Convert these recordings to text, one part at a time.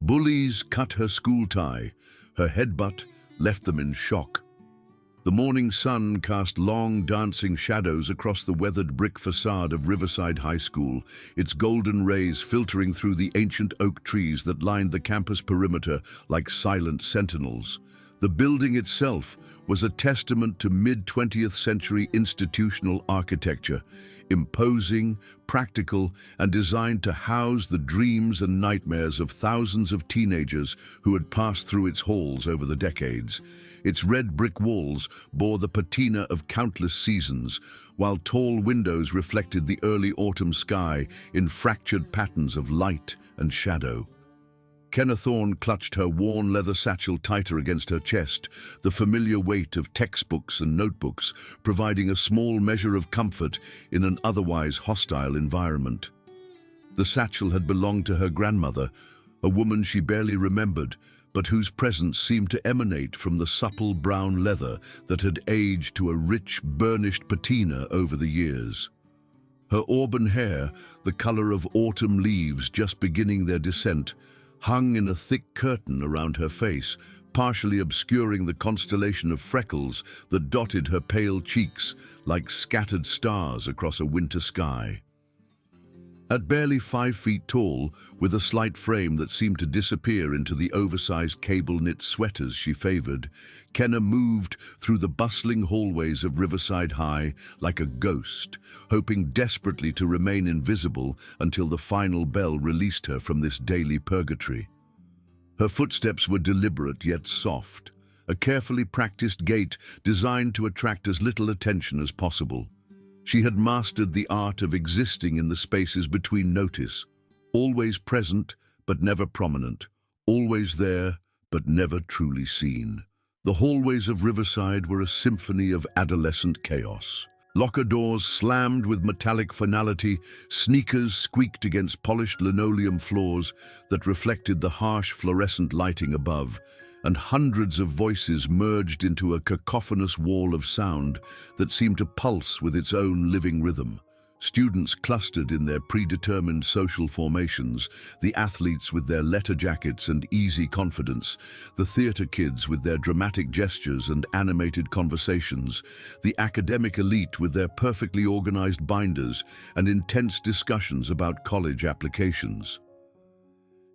Bullies cut her school tie. Her headbutt left them in shock. The morning sun cast long, dancing shadows across the weathered brick facade of Riverside High School, its golden rays filtering through the ancient oak trees that lined the campus perimeter like silent sentinels. The building itself was a testament to mid-20th century institutional architecture, imposing, practical, and designed to house the dreams and nightmares of thousands of teenagers who had passed through its halls over the decades. Its red brick walls bore the patina of countless seasons, while tall windows reflected the early autumn sky in fractured patterns of light and shadow. Kenna Thorne clutched her worn leather satchel tighter against her chest, the familiar weight of textbooks and notebooks providing a small measure of comfort in an otherwise hostile environment. The satchel had belonged to her grandmother, a woman she barely remembered, but whose presence seemed to emanate from the supple brown leather that had aged to a rich, burnished patina over the years. Her auburn hair, the color of autumn leaves just beginning their descent, hung in a thick curtain around her face, partially obscuring the constellation of freckles that dotted her pale cheeks like scattered stars across a winter sky. At barely 5 feet tall, with a slight frame that seemed to disappear into the oversized cable-knit sweaters she favored, Kenna moved through the bustling hallways of Riverside High like a ghost, hoping desperately to remain invisible until the final bell released her from this daily purgatory. Her footsteps were deliberate yet soft, a carefully practiced gait designed to attract as little attention as possible. She had mastered the art of existing in the spaces between notice, always present but never prominent, always there but never truly seen. The hallways of Riverside were a symphony of adolescent chaos. Locker doors slammed with metallic finality, sneakers squeaked against polished linoleum floors that reflected the harsh fluorescent lighting above, and hundreds of voices merged into a cacophonous wall of sound that seemed to pulse with its own living rhythm. Students clustered in their predetermined social formations, the athletes with their letter jackets and easy confidence, the theater kids with their dramatic gestures and animated conversations, the academic elite with their perfectly organized binders and intense discussions about college applications.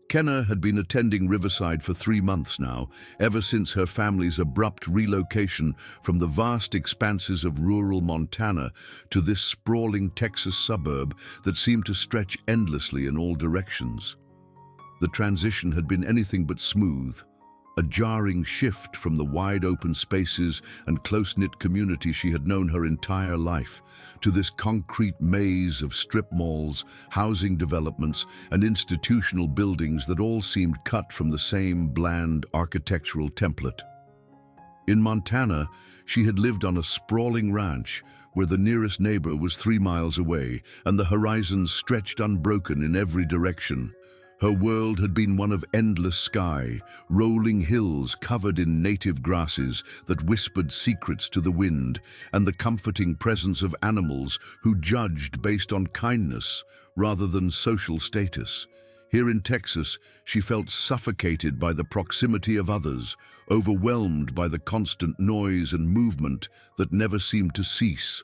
Kenna had been attending Riverside for 3 months now, ever since her family's abrupt relocation from the vast expanses of rural Montana to this sprawling Texas suburb that seemed to stretch endlessly in all directions. The transition had been anything but smooth, a jarring shift from the wide-open spaces and close-knit community she had known her entire life, to this concrete maze of strip malls, housing developments, and institutional buildings that all seemed cut from the same bland architectural template. In Montana, she had lived on a sprawling ranch where the nearest neighbor was 3 miles away and the horizons stretched unbroken in every direction. Her world had been one of endless sky, rolling hills covered in native grasses that whispered secrets to the wind, and the comforting presence of animals who judged based on kindness rather than social status. Here in Texas, she felt suffocated by the proximity of others, overwhelmed by the constant noise and movement that never seemed to cease.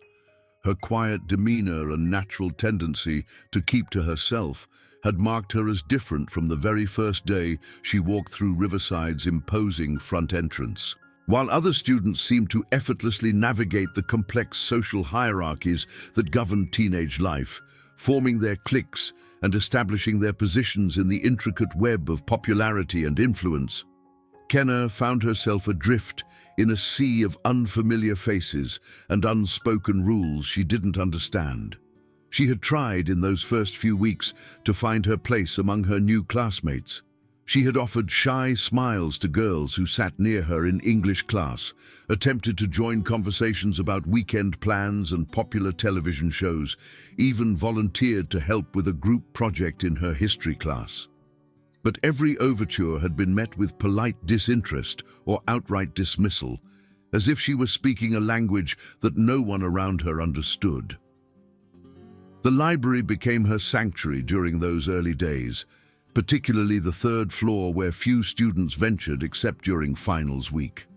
Her quiet demeanor and natural tendency to keep to herself had marked her as different from the very first day she walked through Riverside's imposing front entrance. While other students seemed to effortlessly navigate the complex social hierarchies that governed teenage life, forming their cliques and establishing their positions in the intricate web of popularity and influence, Kenna found herself adrift in a sea of unfamiliar faces and unspoken rules she didn't understand. She had tried in those first few weeks to find her place among her new classmates. She had offered shy smiles to girls who sat near her in English class, attempted to join conversations about weekend plans and popular television shows, even volunteered to help with a group project in her history class. But every overture had been met with polite disinterest or outright dismissal, as if she was speaking a language that no one around her understood. The library became her sanctuary during those early days, particularly the third floor where few students ventured except during finals week.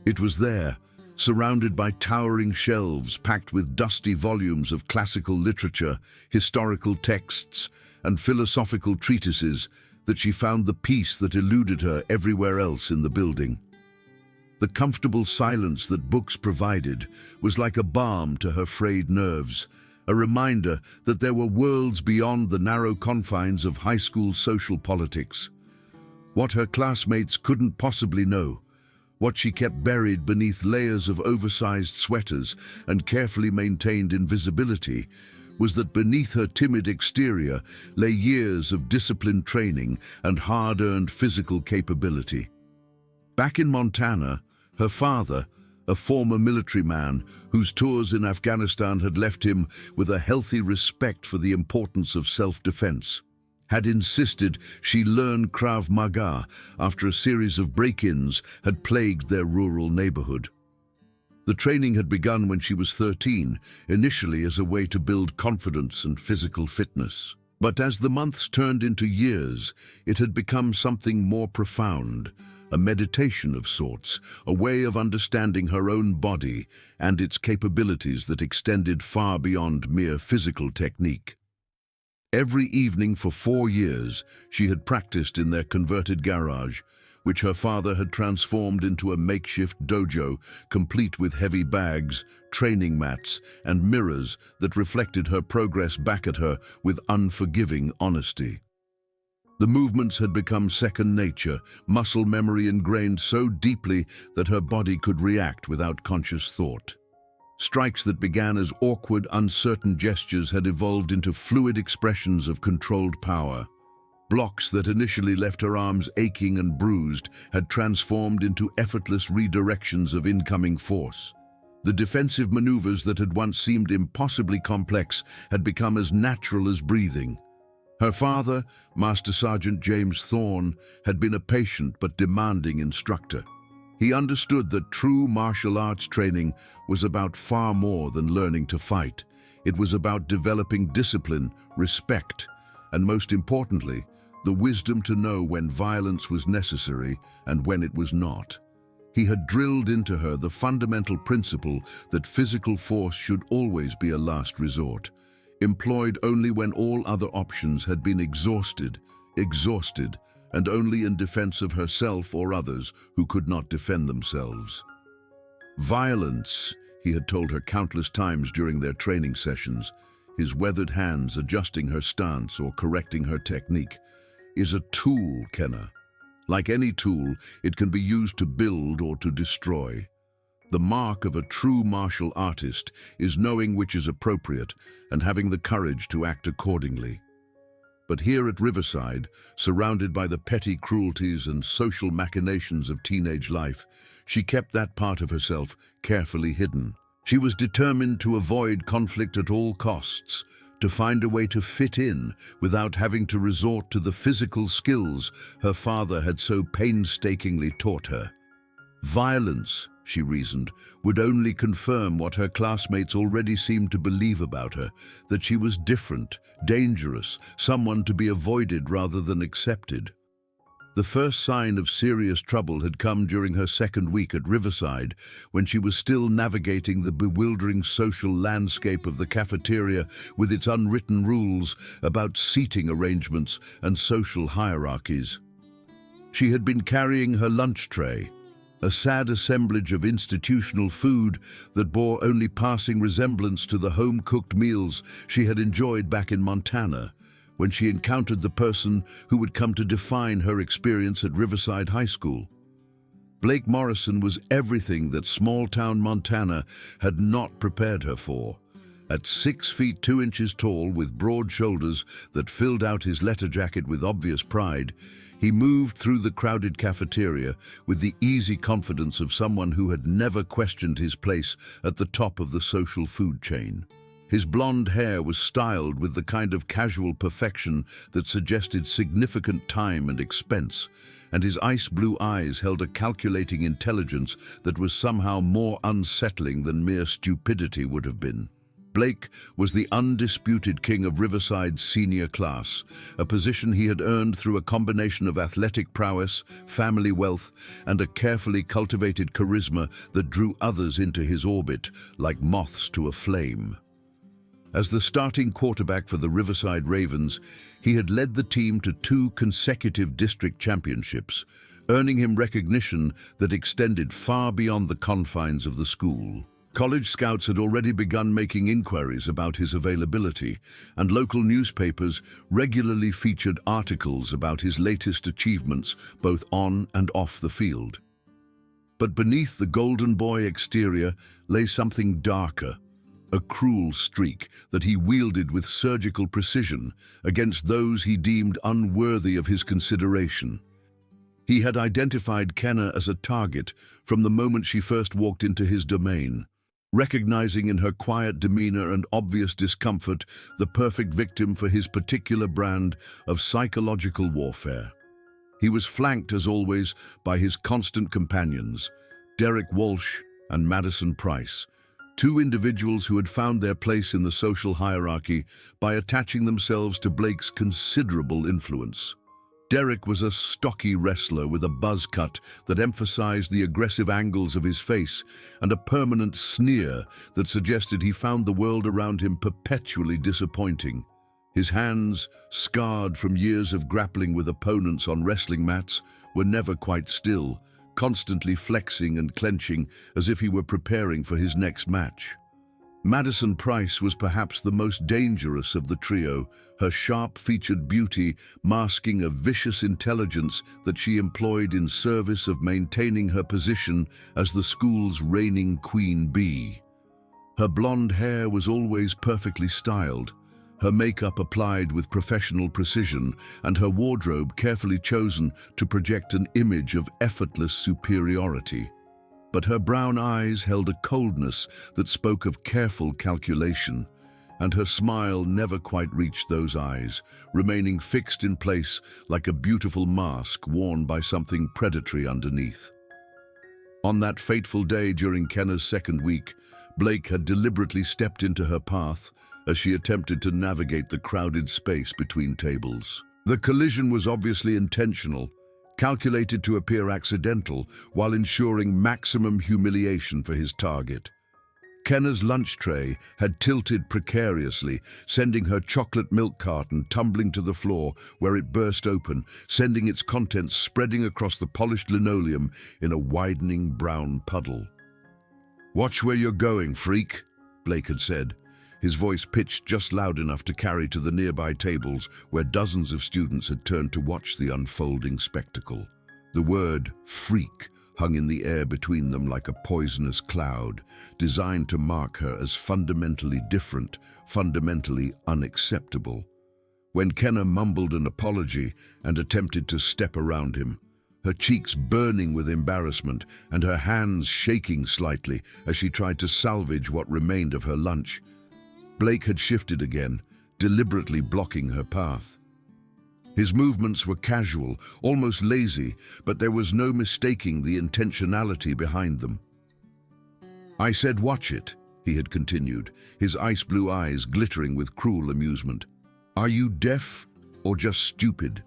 It was there, surrounded by towering shelves packed with dusty volumes of classical literature, historical texts, and philosophical treatises, that she found the peace that eluded her everywhere else in the building. The comfortable silence that books provided was like a balm to her frayed nerves, a reminder that there were worlds beyond the narrow confines of high school social politics. What her classmates couldn't possibly know, what she kept buried beneath layers of oversized sweaters and carefully maintained invisibility, was that beneath her timid exterior lay years of disciplined training and hard-earned physical capability. Back in Montana, her father, a former military man whose tours in Afghanistan had left him with a healthy respect for the importance of self-defense, had insisted she learn Krav Maga after a series of break-ins had plagued their rural neighborhood. The training had begun when she was 13, initially as a way to build confidence and physical fitness. But as the months turned into years, it had become something more profound, a meditation of sorts, a way of understanding her own body and its capabilities that extended far beyond mere physical technique. Every evening for 4 years, she had practiced in their converted garage, which her father had transformed into a makeshift dojo, complete with heavy bags, training mats, and mirrors that reflected her progress back at her with unforgiving honesty. The movements had become second nature, muscle memory ingrained so deeply that her body could react without conscious thought. Strikes that began as awkward, uncertain gestures had evolved into fluid expressions of controlled power. Blocks that initially left her arms aching and bruised had transformed into effortless redirections of incoming force. The defensive maneuvers that had once seemed impossibly complex had become as natural as breathing. Her father, Master Sergeant James Thorne, had been a patient but demanding instructor. He understood that true martial arts training was about far more than learning to fight. It was about developing discipline, respect, and most importantly, the wisdom to know when violence was necessary and when it was not. He had drilled into her the fundamental principle that physical force should always be a last resort, employed only when all other options had been exhausted, and only in defense of herself or others who could not defend themselves. Violence, he had told her countless times during their training sessions, his weathered hands adjusting her stance or correcting her technique, is a tool, Kenna. Like any tool, it can be used to build or to destroy. The mark of a true martial artist is knowing which is appropriate and having the courage to act accordingly. But here at Riverside, surrounded by the petty cruelties and social machinations of teenage life, she kept that part of herself carefully hidden. She was determined to avoid conflict at all costs, to find a way to fit in without having to resort to the physical skills her father had so painstakingly taught her. Violence, she reasoned, would only confirm what her classmates already seemed to believe about her, that she was different, dangerous, someone to be avoided rather than accepted. The first sign of serious trouble had come during her second week at Riverside, when she was still navigating the bewildering social landscape of the cafeteria with its unwritten rules about seating arrangements and social hierarchies. She had been carrying her lunch tray, a sad assemblage of institutional food that bore only passing resemblance to the home-cooked meals she had enjoyed back in Montana, when she encountered the person who would come to define her experience at Riverside High School. Blake Morrison was everything that small-town Montana had not prepared her for. At 6 feet 2 inches tall, with broad shoulders that filled out his letter jacket with obvious pride, he moved through the crowded cafeteria with the easy confidence of someone who had never questioned his place at the top of the social food chain. His blonde hair was styled with the kind of casual perfection that suggested significant time and expense, and his ice blue eyes held a calculating intelligence that was somehow more unsettling than mere stupidity would have been. Blake was the undisputed king of Riverside's senior class, a position he had earned through a combination of athletic prowess, family wealth, and a carefully cultivated charisma that drew others into his orbit like moths to a flame. As the starting quarterback for the Riverside Ravens, he had led the team to 2 consecutive district championships, earning him recognition that extended far beyond the confines of the school. College scouts had already begun making inquiries about his availability, and local newspapers regularly featured articles about his latest achievements both on and off the field. But beneath the golden boy exterior lay something darker, a cruel streak that he wielded with surgical precision against those he deemed unworthy of his consideration. He had identified Kenna as a target from the moment she first walked into his domain, recognizing in her quiet demeanor and obvious discomfort the perfect victim for his particular brand of psychological warfare. He was flanked, as always, by his constant companions, Derek Walsh and Madison Price, 2 individuals who had found their place in the social hierarchy by attaching themselves to Blake's considerable influence. Derek was a stocky wrestler with a buzz cut that emphasized the aggressive angles of his face and a permanent sneer that suggested he found the world around him perpetually disappointing. His hands, scarred from years of grappling with opponents on wrestling mats, were never quite still, constantly flexing and clenching as if he were preparing for his next match. Madison Price was perhaps the most dangerous of the trio, her sharp-featured beauty masking a vicious intelligence that she employed in service of maintaining her position as the school's reigning queen bee. Her blonde hair was always perfectly styled, her makeup applied with professional precision, and her wardrobe carefully chosen to project an image of effortless superiority. But her brown eyes held a coldness that spoke of careful calculation, and her smile never quite reached those eyes, remaining fixed in place like a beautiful mask worn by something predatory underneath. On that fateful day during Kenna's second week, Blake had deliberately stepped into her path as she attempted to navigate the crowded space between tables. The collision was obviously intentional, calculated to appear accidental while ensuring maximum humiliation for his target. Kenna's lunch tray had tilted precariously, sending her chocolate milk carton tumbling to the floor where it burst open, sending its contents spreading across the polished linoleum in a widening brown puddle. "Watch where you're going, freak," Blake had said, his voice pitched just loud enough to carry to the nearby tables where dozens of students had turned to watch the unfolding spectacle. The word "freak" hung in the air between them like a poisonous cloud, designed to mark her as fundamentally different, fundamentally unacceptable. When Kenna mumbled an apology and attempted to step around him, her cheeks burning with embarrassment and her hands shaking slightly as she tried to salvage what remained of her lunch, Blake had shifted again, deliberately blocking her path. His movements were casual, almost lazy, but there was no mistaking the intentionality behind them. "I said watch it," he had continued, his ice blue eyes glittering with cruel amusement. "Are you deaf or just stupid?"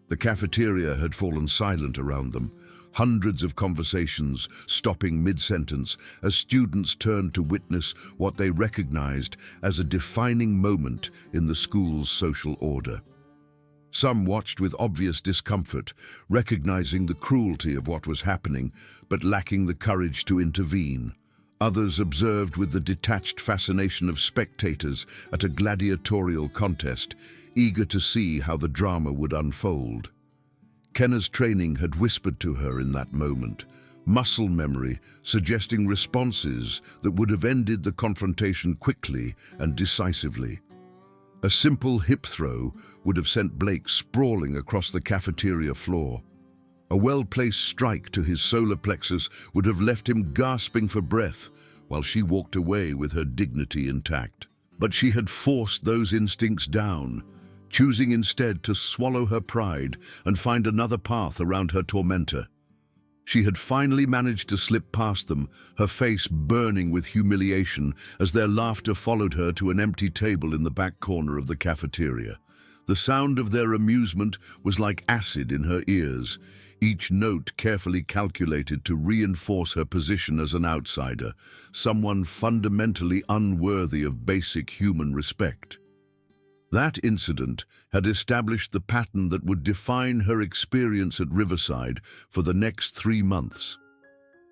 The cafeteria had fallen silent around them, hundreds of conversations stopping mid-sentence as students turned to witness what they recognized as a defining moment in the school's social order. Some watched with obvious discomfort, recognizing the cruelty of what was happening, but lacking the courage to intervene. Others observed with the detached fascination of spectators at a gladiatorial contest, eager to see how the drama would unfold. Kenna's training had whispered to her in that moment, muscle memory suggesting responses that would have ended the confrontation quickly and decisively. A simple hip throw would have sent Blake sprawling across the cafeteria floor. A well-placed strike to his solar plexus would have left him gasping for breath while she walked away with her dignity intact. But she had forced those instincts down, choosing instead to swallow her pride and find another path around her tormentor. She had finally managed to slip past them, her face burning with humiliation as their laughter followed her to an empty table in the back corner of the cafeteria. The sound of their amusement was like acid in her ears, each note carefully calculated to reinforce her position as an outsider, someone fundamentally unworthy of basic human respect. That incident had established the pattern that would define her experience at Riverside for the next 3 months.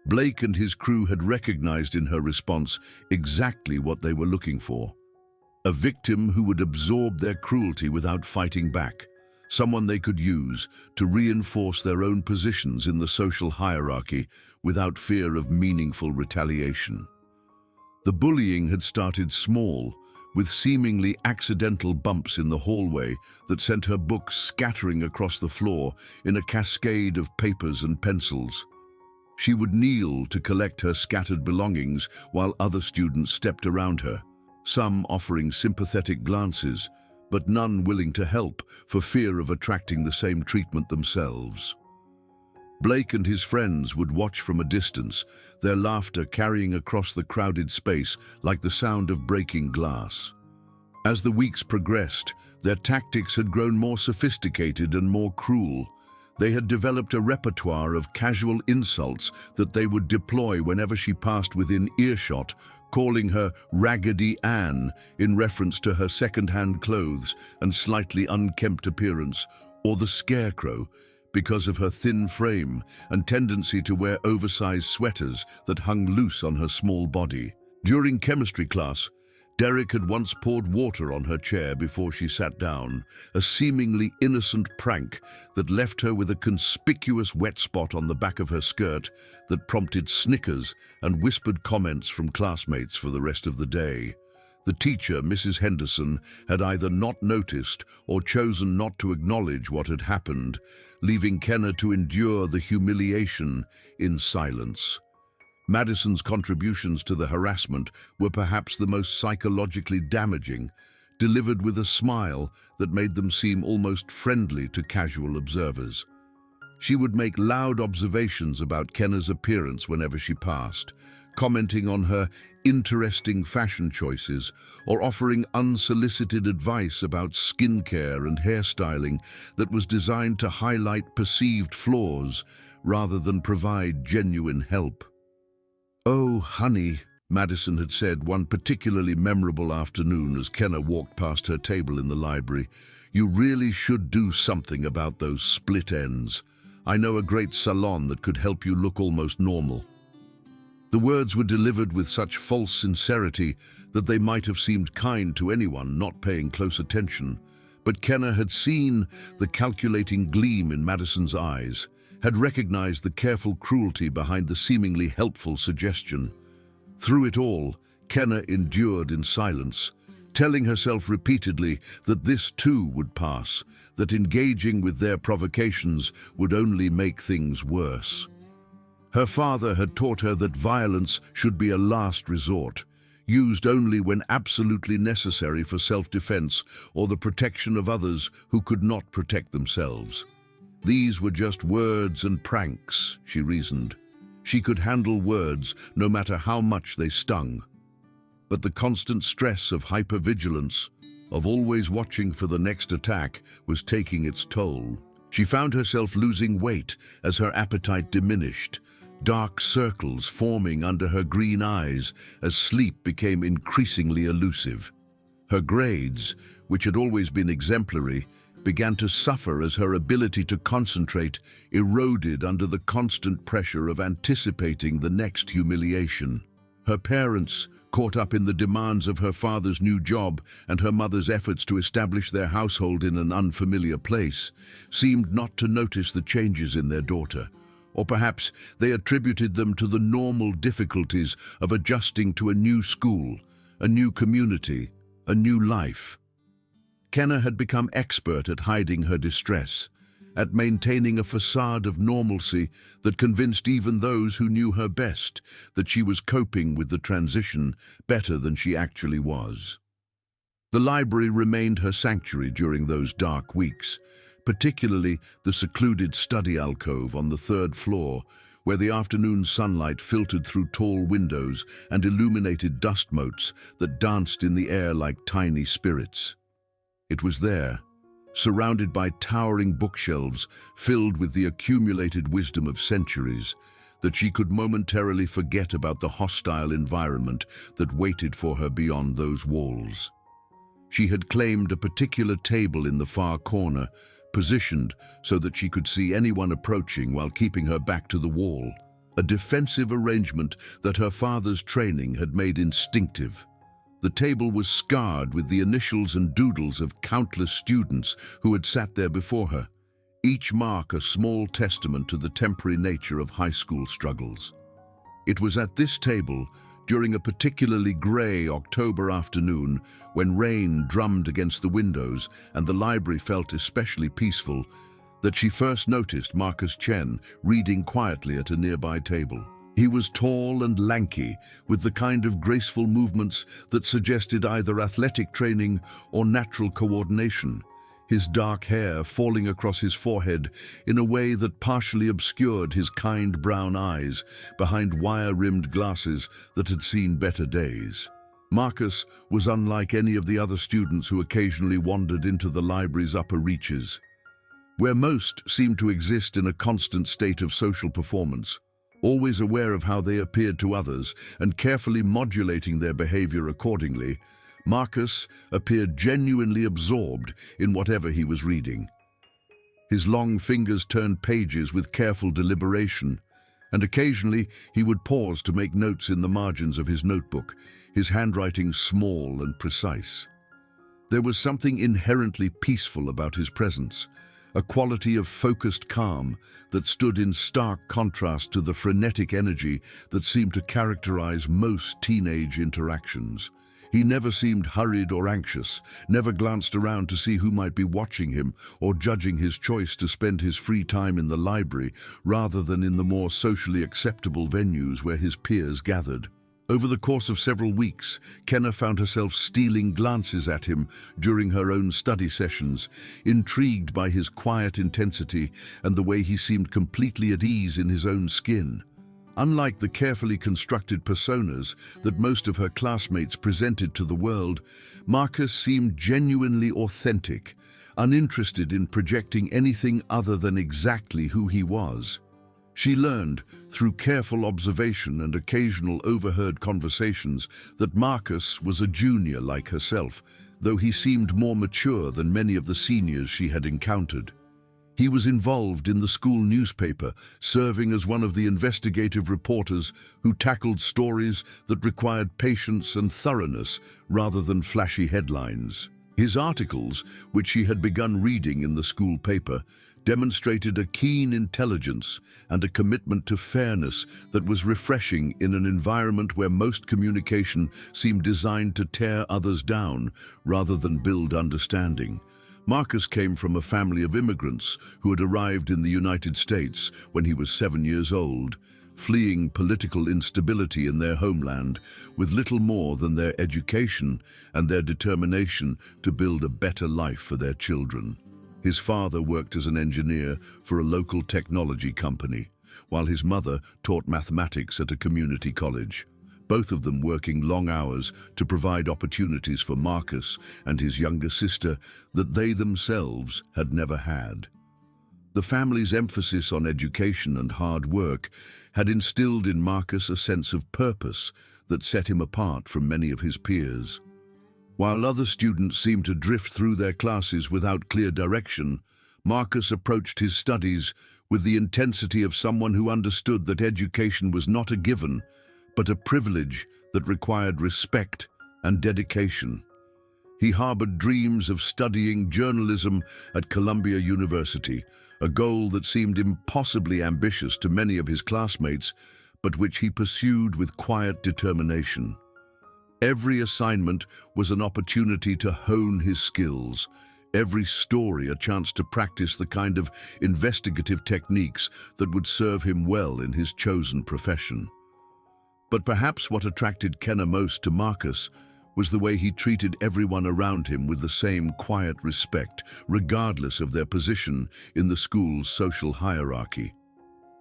Blake and his crew had recognized in her response exactly what they were looking for. A victim who would absorb their cruelty without fighting back, someone they could use to reinforce their own positions in the social hierarchy without fear of meaningful retaliation. The bullying had started small, with seemingly accidental bumps in the hallway that sent her books scattering across the floor in a cascade of papers and pencils. She would kneel to collect her scattered belongings while other students stepped around her, some offering sympathetic glances, but none willing to help for fear of attracting the same treatment themselves. Blake and his friends would watch from a distance, their laughter carrying across the crowded space like the sound of breaking glass. As the weeks progressed, their tactics had grown more sophisticated and more cruel. They had developed a repertoire of casual insults that they would deploy whenever she passed within earshot, calling her Raggedy Ann in reference to her second-hand clothes and slightly unkempt appearance, or the Scarecrow, because of her thin frame and tendency to wear oversized sweaters that hung loose on her small body. During chemistry class, Derek had once poured water on her chair before she sat down, a seemingly innocent prank that left her with a conspicuous wet spot on the back of her skirt that prompted snickers and whispered comments from classmates for the rest of the day. The teacher, Mrs. Henderson, had either not noticed or chosen not to acknowledge what had happened, leaving Kenna to endure the humiliation in silence. Madison's contributions to the harassment were perhaps the most psychologically damaging, delivered with a smile that made them seem almost friendly to casual observers. She would make loud observations about Kenna's appearance whenever she passed, commenting on her interesting fashion choices or offering unsolicited advice about skincare and hairstyling that was designed to highlight perceived flaws rather than provide genuine help. "Oh, honey," Madison had said one particularly memorable afternoon as Kenna walked past her table in the library, "you really should do something about those split ends. I know a great salon that could help you look almost normal." The words were delivered with such false sincerity that they might have seemed kind to anyone not paying close attention. But Kenna had seen the calculating gleam in Madison's eyes, had recognized the careful cruelty behind the seemingly helpful suggestion. Through it all, Kenna endured in silence, telling herself repeatedly that this too would pass, that engaging with their provocations would only make things worse. Her father had taught her that violence should be a last resort, used only when absolutely necessary for self-defense or the protection of others who could not protect themselves. These were just words and pranks, she reasoned. She could handle words no matter how much they stung. But the constant stress of hypervigilance, of always watching for the next attack, was taking its toll. She found herself losing weight as her appetite diminished, dark circles forming under her green eyes as sleep became increasingly elusive. Her grades, which had always been exemplary, began to suffer as her ability to concentrate eroded under the constant pressure of anticipating the next humiliation. Her parents, caught up in the demands of her father's new job and her mother's efforts to establish their household in an unfamiliar place, seemed not to notice the changes in their daughter. Or perhaps they attributed them to the normal difficulties of adjusting to a new school, a new community, a new life. Kenna had become expert at hiding her distress, at maintaining a facade of normalcy that convinced even those who knew her best that she was coping with the transition better than she actually was. The library remained her sanctuary during those dark weeks, particularly the secluded study alcove on the 3rd floor, where the afternoon sunlight filtered through tall windows and illuminated dust motes that danced in the air like tiny spirits. It was there, surrounded by towering bookshelves filled with the accumulated wisdom of centuries, that she could momentarily forget about the hostile environment that waited for her beyond those walls. She had claimed a particular table in the far corner, positioned so that she could see anyone approaching while keeping her back to the wall, a defensive arrangement that her father's training had made instinctive. The table was scarred with the initials and doodles of countless students who had sat there before her, each mark a small testament to the temporary nature of high school struggles. It was at this table, during a particularly grey October afternoon, when rain drummed against the windows and the library felt especially peaceful, that she first noticed Marcus Chen reading quietly at a nearby table. He was tall and lanky, with the kind of graceful movements that suggested either athletic training or natural coordination, his dark hair falling across his forehead in a way that partially obscured his kind brown eyes behind wire-rimmed glasses that had seen better days. Marcus was unlike any of the other students who occasionally wandered into the library's upper reaches, where most seemed to exist in a constant state of social performance, always aware of how they appeared to others and carefully modulating their behavior accordingly. Marcus appeared genuinely absorbed in whatever he was reading. His long fingers turned pages with careful deliberation, and occasionally he would pause to make notes in the margins of his notebook, his handwriting small and precise. There was something inherently peaceful about his presence, a quality of focused calm that stood in stark contrast to the frenetic energy that seemed to characterize most teenage interactions. He never seemed hurried or anxious, never glanced around to see who might be watching him or judging his choice to spend his free time in the library rather than in the more socially acceptable venues where his peers gathered. Over the course of several weeks, Kenna found herself stealing glances at him during her own study sessions, intrigued by his quiet intensity and the way he seemed completely at ease in his own skin. Unlike the carefully constructed personas that most of her classmates presented to the world, Marcus seemed genuinely authentic, uninterested in projecting anything other than exactly who he was. She learned, through careful observation and occasional overheard conversations, that Marcus was a junior like herself, though he seemed more mature than many of the seniors she had encountered. He was involved in the school newspaper, serving as one of the investigative reporters who tackled stories that required patience and thoroughness rather than flashy headlines. His articles, which she had begun reading in the school paper, demonstrated a keen intelligence and a commitment to fairness that was refreshing in an environment where most communication seemed designed to tear others down rather than build understanding. Marcus came from a family of immigrants who had arrived in the United States when he was 7 years old, fleeing political instability in their homeland with little more than their education and their determination to build a better life for their children. His father worked as an engineer for a local technology company, while his mother taught mathematics at a community college, both of them working long hours to provide opportunities for Marcus and his younger sister that they themselves had never had. The family's emphasis on education and hard work had instilled in Marcus a sense of purpose that set him apart from many of his peers. While other students seemed to drift through their classes without clear direction, Marcus approached his studies with the intensity of someone who understood that education was not a given, but a privilege that required respect and dedication. He harbored dreams of studying journalism at Columbia University, a goal that seemed impossibly ambitious to many of his classmates, but which he pursued with quiet determination. Every assignment was an opportunity to hone his skills, every story a chance to practice the kind of investigative techniques that would serve him well in his chosen profession. But perhaps what attracted Kenna most to Marcus was the way he treated everyone around him with the same quiet respect, regardless of their position in the school's social hierarchy.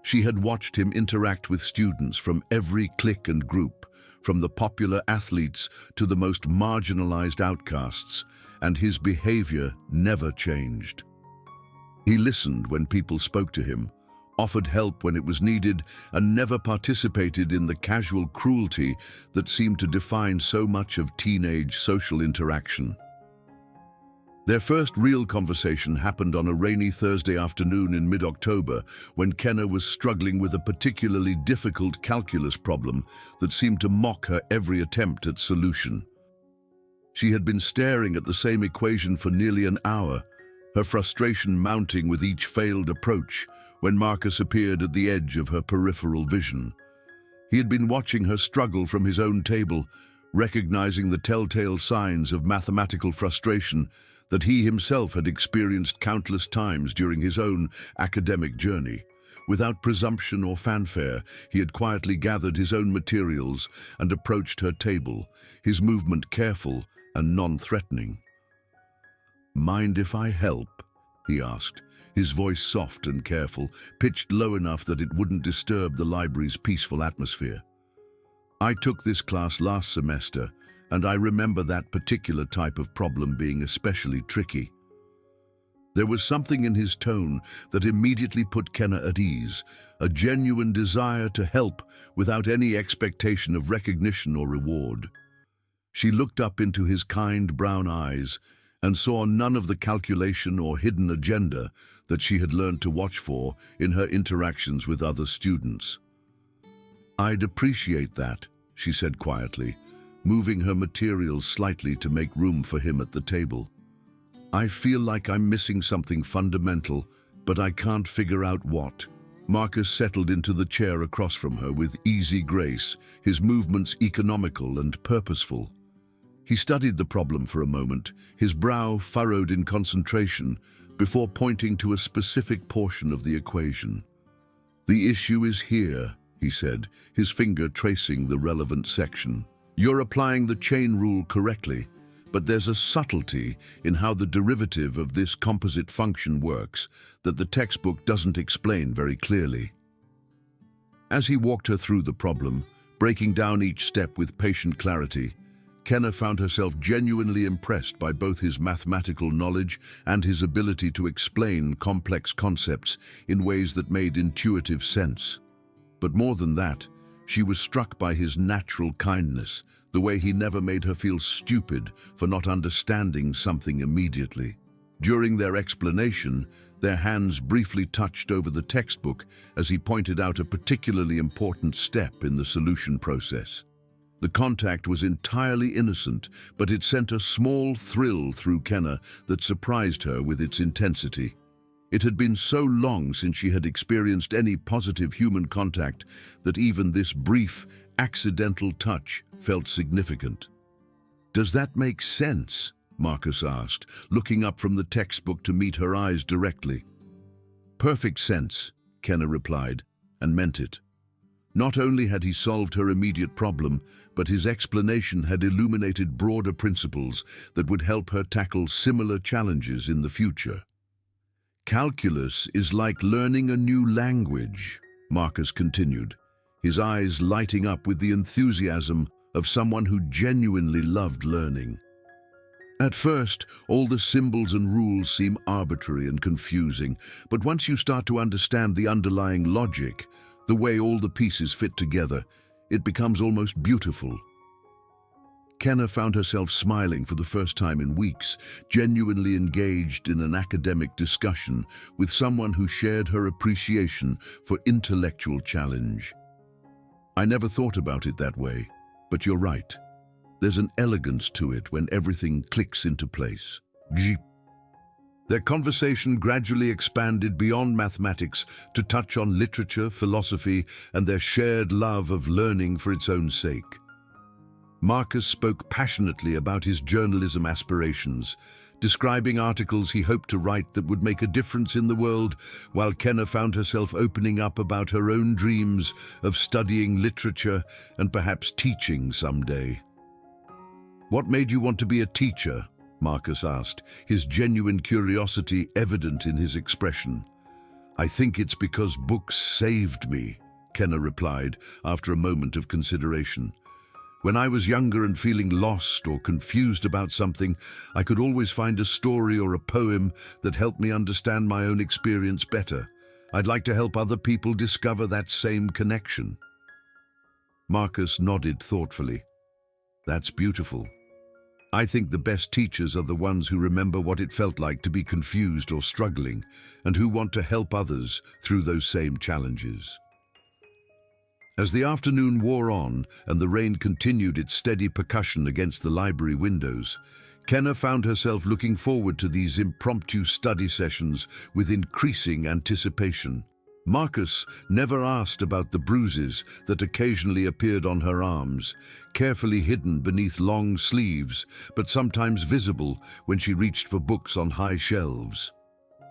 She had watched him interact with students from every clique and group, from the popular athletes to the most marginalized outcasts, and his behavior never changed. He listened when people spoke to him, offered help when it was needed, and never participated in the casual cruelty that seemed to define so much of teenage social interaction. Their first real conversation happened on a rainy Thursday afternoon in mid-October when Kenna was struggling with a particularly difficult calculus problem that seemed to mock her every attempt at solution. She had been staring at the same equation for nearly an hour, her frustration mounting with each failed approach, when Marcus appeared at the edge of her peripheral vision. He had been watching her struggle from his own table, recognizing the telltale signs of mathematical frustration that he himself had experienced countless times during his own academic journey. Without presumption or fanfare, he had quietly gathered his own materials and approached her table, his movement careful and non-threatening. "Mind if I help?" he asked, his voice soft and careful, pitched low enough that it wouldn't disturb the library's peaceful atmosphere. "I took this class last semester, and I remember that particular type of problem being especially tricky." There was something in his tone that immediately put Kenna at ease, a genuine desire to help without any expectation of recognition or reward. She looked up into his kind brown eyes and saw none of the calculation or hidden agenda that she had learned to watch for in her interactions with other students. "I'd appreciate that," she said quietly, moving her materials slightly to make room for him at the table. "I feel like I'm missing something fundamental, but I can't figure out what." Marcus settled into the chair across from her with easy grace, his movements economical and purposeful. He studied the problem for a moment, his brow furrowed in concentration, before pointing to a specific portion of the equation. "The issue is here," he said, his finger tracing the relevant section. "You're applying the chain rule correctly, but there's a subtlety in how the derivative of this composite function works that the textbook doesn't explain very clearly." As he walked her through the problem, breaking down each step with patient clarity, Kenna found herself genuinely impressed by both his mathematical knowledge and his ability to explain complex concepts in ways that made intuitive sense. But more than that, she was struck by his natural kindness, the way he never made her feel stupid for not understanding something immediately. During their explanation, their hands briefly touched over the textbook as he pointed out a particularly important step in the solution process. The contact was entirely innocent, but it sent a small thrill through Kenna that surprised her with its intensity. It had been so long since she had experienced any positive human contact that even this brief, accidental touch felt significant. "Does that make sense?" Marcus asked, looking up from the textbook to meet her eyes directly. "Perfect sense," Kenna replied, and meant it. Not only had he solved her immediate problem, but his explanation had illuminated broader principles that would help her tackle similar challenges in the future. "Calculus is like learning a new language," Marcus continued, his eyes lighting up with the enthusiasm of someone who genuinely loved learning. "At first, all the symbols and rules seem arbitrary and confusing, but once you start to understand the underlying logic, the way all the pieces fit together, it becomes almost beautiful." Kenna found herself smiling for the first time in weeks, genuinely engaged in an academic discussion with someone who shared her appreciation for intellectual challenge. "I never thought about it that way, but you're right. There's an elegance to it when everything clicks into place." Their conversation gradually expanded beyond mathematics to touch on literature, philosophy, and their shared love of learning for its own sake. Marcus spoke passionately about his journalism aspirations, describing articles he hoped to write that would make a difference in the world, while Kenna found herself opening up about her own dreams of studying literature and perhaps teaching someday. "What made you want to be a teacher?" Marcus asked, his genuine curiosity evident in his expression. "I think it's because books saved me," Kenna replied after a moment of consideration. "When I was younger and feeling lost or confused about something, I could always find a story or a poem that helped me understand my own experience better. I'd like to help other people discover that same connection." Marcus nodded thoughtfully. "That's beautiful. I think the best teachers are the ones who remember what it felt like to be confused or struggling, and who want to help others through those same challenges." As the afternoon wore on and the rain continued its steady percussion against the library windows, Kenna found herself looking forward to these impromptu study sessions with increasing anticipation. Marcus never asked about the bruises that occasionally appeared on her arms, carefully hidden beneath long sleeves, but sometimes visible when she reached for books on high shelves.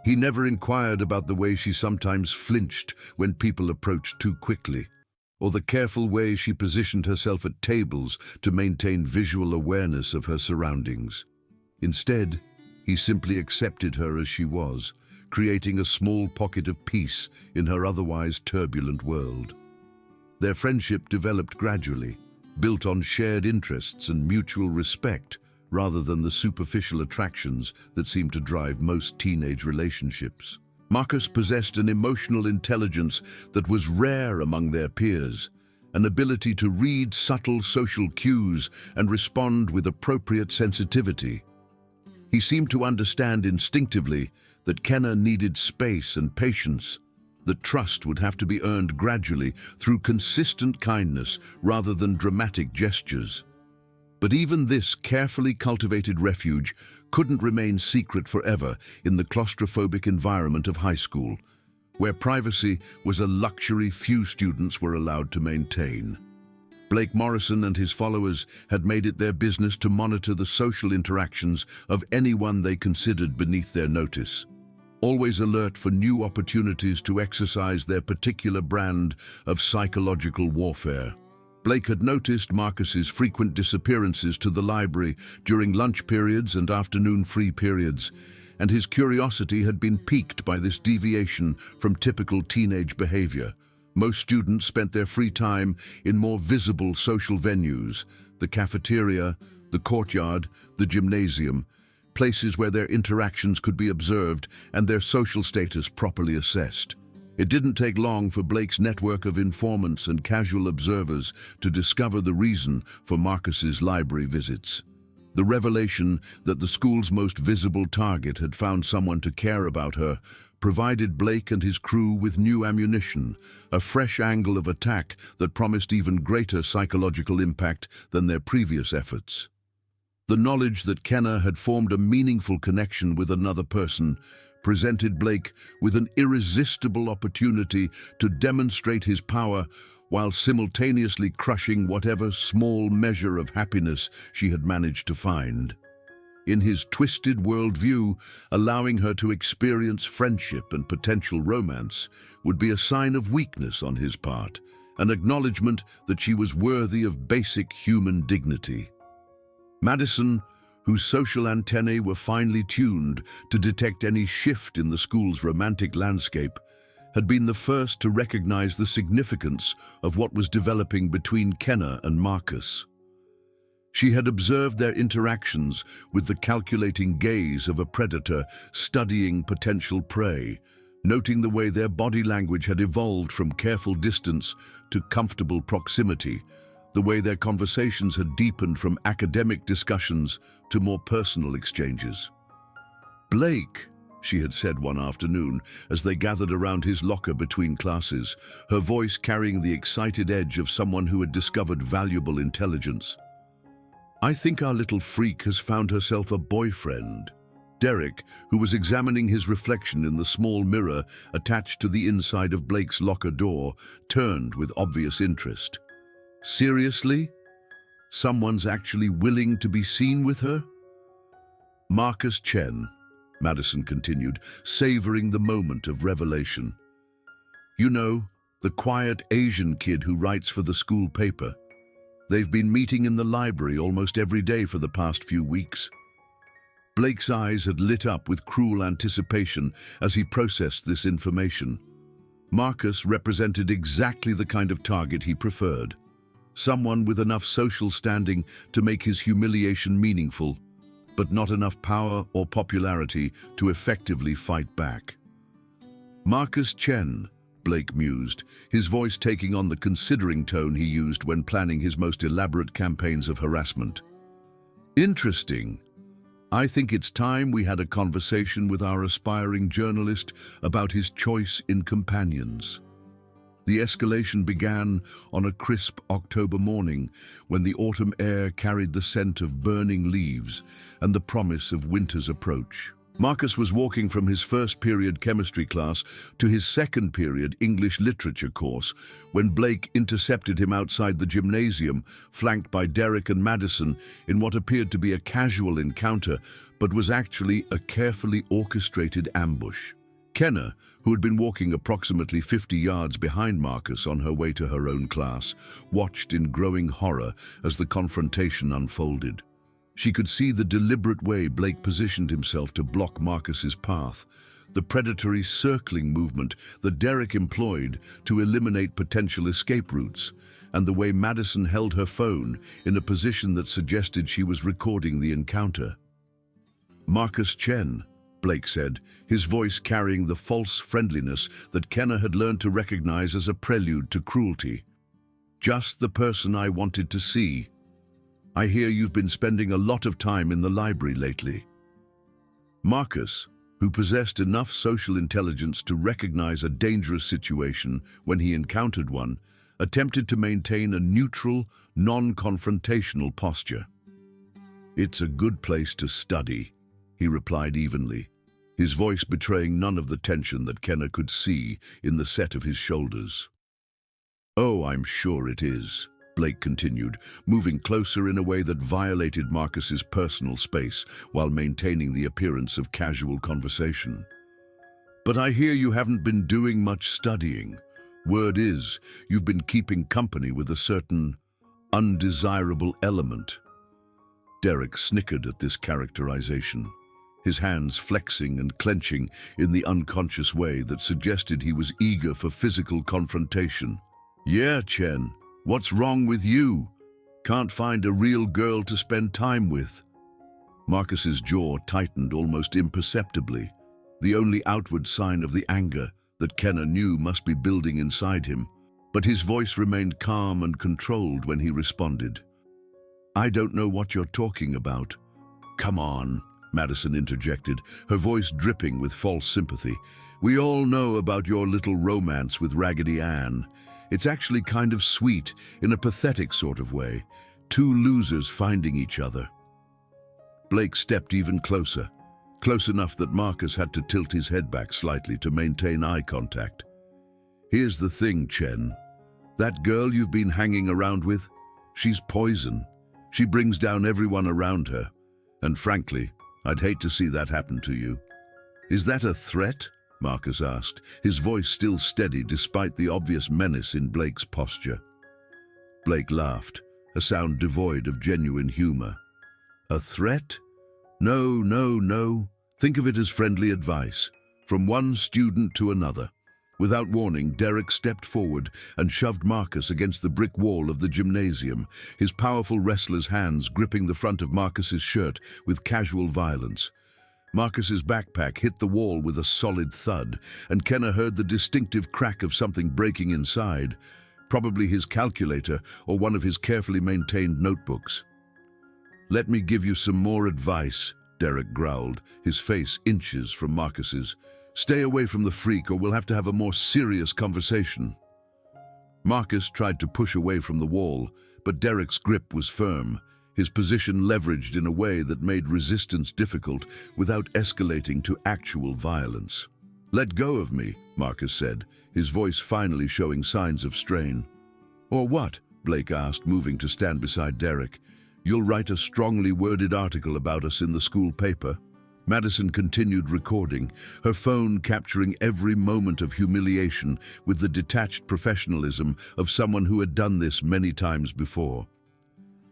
He never inquired about the way she sometimes flinched when people approached too quickly, or the careful way she positioned herself at tables to maintain visual awareness of her surroundings. Instead, he simply accepted her as she was, creating a small pocket of peace in her otherwise turbulent world. Their friendship developed gradually, built on shared interests and mutual respect, rather than the superficial attractions that seem to drive most teenage relationships. Marcus possessed an emotional intelligence that was rare among their peers, an ability to read subtle social cues and respond with appropriate sensitivity. He seemed to understand instinctively that Kenna needed space and patience, that trust would have to be earned gradually through consistent kindness rather than dramatic gestures. But even this carefully cultivated refuge couldn't remain secret forever in the claustrophobic environment of high school, where privacy was a luxury few students were allowed to maintain. Blake Morrison and his followers had made it their business to monitor the social interactions of anyone they considered beneath their notice, always alert for new opportunities to exercise their particular brand of psychological warfare. Blake had noticed Marcus's frequent disappearances to the library during lunch periods and afternoon free periods, and his curiosity had been piqued by this deviation from typical teenage behavior. Most students spent their free time in more visible social venues, the cafeteria, the courtyard, the gymnasium, places where their interactions could be observed and their social status properly assessed. It didn't take long for Blake's network of informants and casual observers to discover the reason for Marcus's library visits. The revelation that the school's most visible target had found someone to care about her provided Blake and his crew with new ammunition, a fresh angle of attack that promised even greater psychological impact than their previous efforts. The knowledge that Kenna had formed a meaningful connection with another person presented Blake with an irresistible opportunity to demonstrate his power while simultaneously crushing whatever small measure of happiness she had managed to find. In his twisted worldview, allowing her to experience friendship and potential romance would be a sign of weakness on his part, an acknowledgement that she was worthy of basic human dignity. Madison, whose social antennae were finely tuned to detect any shift in the school's romantic landscape, had been the first to recognize the significance of what was developing between Kenna and Marcus. She had observed their interactions with the calculating gaze of a predator studying potential prey, noting the way their body language had evolved from careful distance to comfortable proximity, the way their conversations had deepened from academic discussions to more personal exchanges. "Blake," she had said one afternoon as they gathered around his locker between classes, her voice carrying the excited edge of someone who had discovered valuable intelligence. "I think our little freak has found herself a boyfriend." Derek, who was examining his reflection in the small mirror attached to the inside of Blake's locker door, turned with obvious interest. "Seriously? Someone's actually willing to be seen with her?" "Marcus Chen," Madison continued, savoring the moment of revelation. "You know, the quiet Asian kid who writes for the school paper. They've been meeting in the library almost every day for the past few weeks." Blake's eyes had lit up with cruel anticipation as he processed this information. Marcus represented exactly the kind of target he preferred. Someone with enough social standing to make his humiliation meaningful, but not enough power or popularity to effectively fight back. Marcus Chen, Blake mused, his voice taking on the considering tone he used when planning his most elaborate campaigns of harassment. Interesting. I think it's time we had a conversation with our aspiring journalist about his choice in companions. The escalation began on a crisp October morning when the autumn air carried the scent of burning leaves and the promise of winter's approach. Marcus was walking from his first period chemistry class to his second period English literature course when Blake intercepted him outside the gymnasium, flanked by Derek and Madison in what appeared to be a casual encounter, but was actually a carefully orchestrated ambush. Kenna, who had been walking approximately 50 yards behind Marcus on her way to her own class, watched in growing horror as the confrontation unfolded. She could see the deliberate way Blake positioned himself to block Marcus's path, the predatory circling movement that Derek employed to eliminate potential escape routes, and the way Madison held her phone in a position that suggested she was recording the encounter. "Marcus Chen," Blake said, his voice carrying the false friendliness that Kenna had learned to recognize as a prelude to cruelty. "Just the person I wanted to see. I hear you've been spending a lot of time in the library lately." Marcus, who possessed enough social intelligence to recognize a dangerous situation when he encountered one, attempted to maintain a neutral, non-confrontational posture. "It's a good place to study," he replied evenly, his voice betraying none of the tension that Kenna could see in the set of his shoulders. "Oh, I'm sure it is," Blake continued, moving closer in a way that violated Marcus's personal space while maintaining the appearance of casual conversation. "But I hear you haven't been doing much studying. Word is, you've been keeping company with a certain undesirable element." Derek snickered at this characterization, his hands flexing and clenching in the unconscious way that suggested he was eager for physical confrontation. "Yeah, Chen. What's wrong with you? Can't find a real girl to spend time with?" Marcus's jaw tightened almost imperceptibly, the only outward sign of the anger that Kenna knew must be building inside him, but his voice remained calm and controlled when he responded. "I don't know what you're talking about." "Come on," Madison interjected, her voice dripping with false sympathy. "We all know about your little romance with Raggedy Ann. It's actually kind of sweet, in a pathetic sort of way. Two losers finding each other." Blake stepped even closer, close enough that Marcus had to tilt his head back slightly to maintain eye contact. "Here's the thing, Chen. That girl you've been hanging around with, she's poison. She brings down everyone around her. And frankly, I'd hate to see that happen to you." "Is that a threat?" Marcus asked, his voice still steady despite the obvious menace in Blake's posture. Blake laughed, a sound devoid of genuine humor. "A threat? No, no, no. Think of it as friendly advice, from one student to another." Without warning, Derek stepped forward and shoved Marcus against the brick wall of the gymnasium, his powerful wrestler's hands gripping the front of Marcus's shirt with casual violence. Marcus's backpack hit the wall with a solid thud, and Kenna heard the distinctive crack of something breaking inside, probably his calculator or one of his carefully maintained notebooks. "Let me give you some more advice," Derek growled, his face inches from Marcus's. "Stay away from the freak or we'll have to have a more serious conversation." Marcus tried to push away from the wall, but Derek's grip was firm, his position leveraged in a way that made resistance difficult without escalating to actual violence. "Let go of me," Marcus said, his voice finally showing signs of strain. "Or what?" Blake asked, moving to stand beside Derek. "You'll write a strongly worded article about us in the school paper?" Madison continued recording, her phone capturing every moment of humiliation with the detached professionalism of someone who had done this many times before.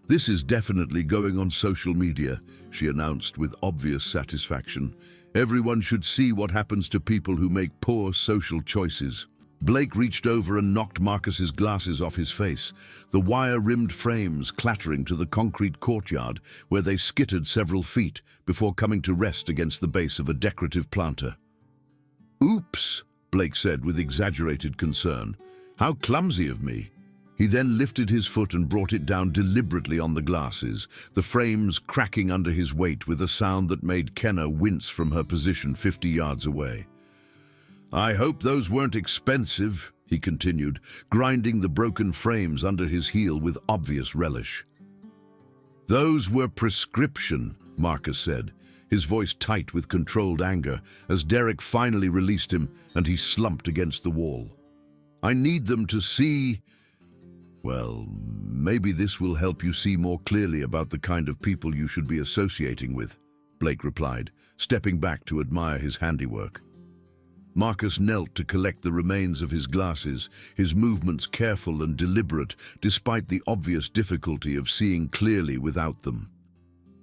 "This is definitely going on social media," she announced with obvious satisfaction. "Everyone should see what happens to people who make poor social choices." Blake reached over and knocked Marcus's glasses off his face, the wire-rimmed frames clattering to the concrete courtyard where they skittered several feet before coming to rest against the base of a decorative planter. "Oops," Blake said with exaggerated concern. "How clumsy of me." He then lifted his foot and brought it down deliberately on the glasses, the frames cracking under his weight with a sound that made Kenna wince from her position 50 yards away. "I hope those weren't expensive," he continued, grinding the broken frames under his heel with obvious relish. "Those were prescription," Marcus said, his voice tight with controlled anger, as Derek finally released him and he slumped against the wall. "I need them to see... Well, maybe this will help you see more clearly about the kind of people you should be associating with," Blake replied, stepping back to admire his handiwork. Marcus knelt to collect the remains of his glasses, his movements careful and deliberate, despite the obvious difficulty of seeing clearly without them.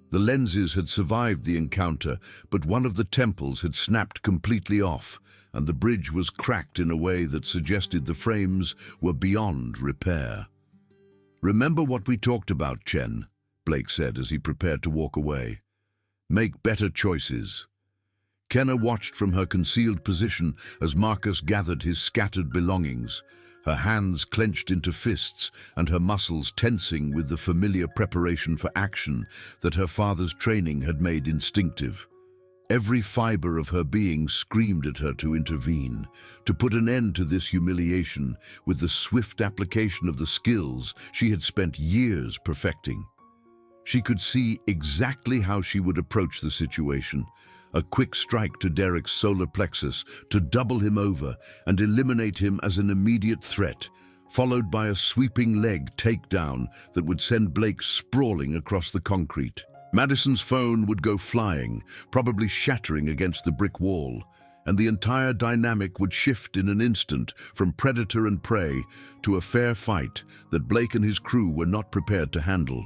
The lenses had survived the encounter, but one of the temples had snapped completely off, and the bridge was cracked in a way that suggested the frames were beyond repair. "Remember what we talked about, Chen," Blake said as he prepared to walk away. "Make better choices." Kenna watched from her concealed position as Marcus gathered his scattered belongings, her hands clenched into fists and her muscles tensing with the familiar preparation for action that her father's training had made instinctive. Every fiber of her being screamed at her to intervene, to put an end to this humiliation with the swift application of the skills she had spent years perfecting. She could see exactly how she would approach the situation, a quick strike to Derek's solar plexus to double him over and eliminate him as an immediate threat, followed by a sweeping leg takedown that would send Blake sprawling across the concrete. Madison's phone would go flying, probably shattering against the brick wall, and the entire dynamic would shift in an instant from predator and prey to a fair fight that Blake and his crew were not prepared to handle.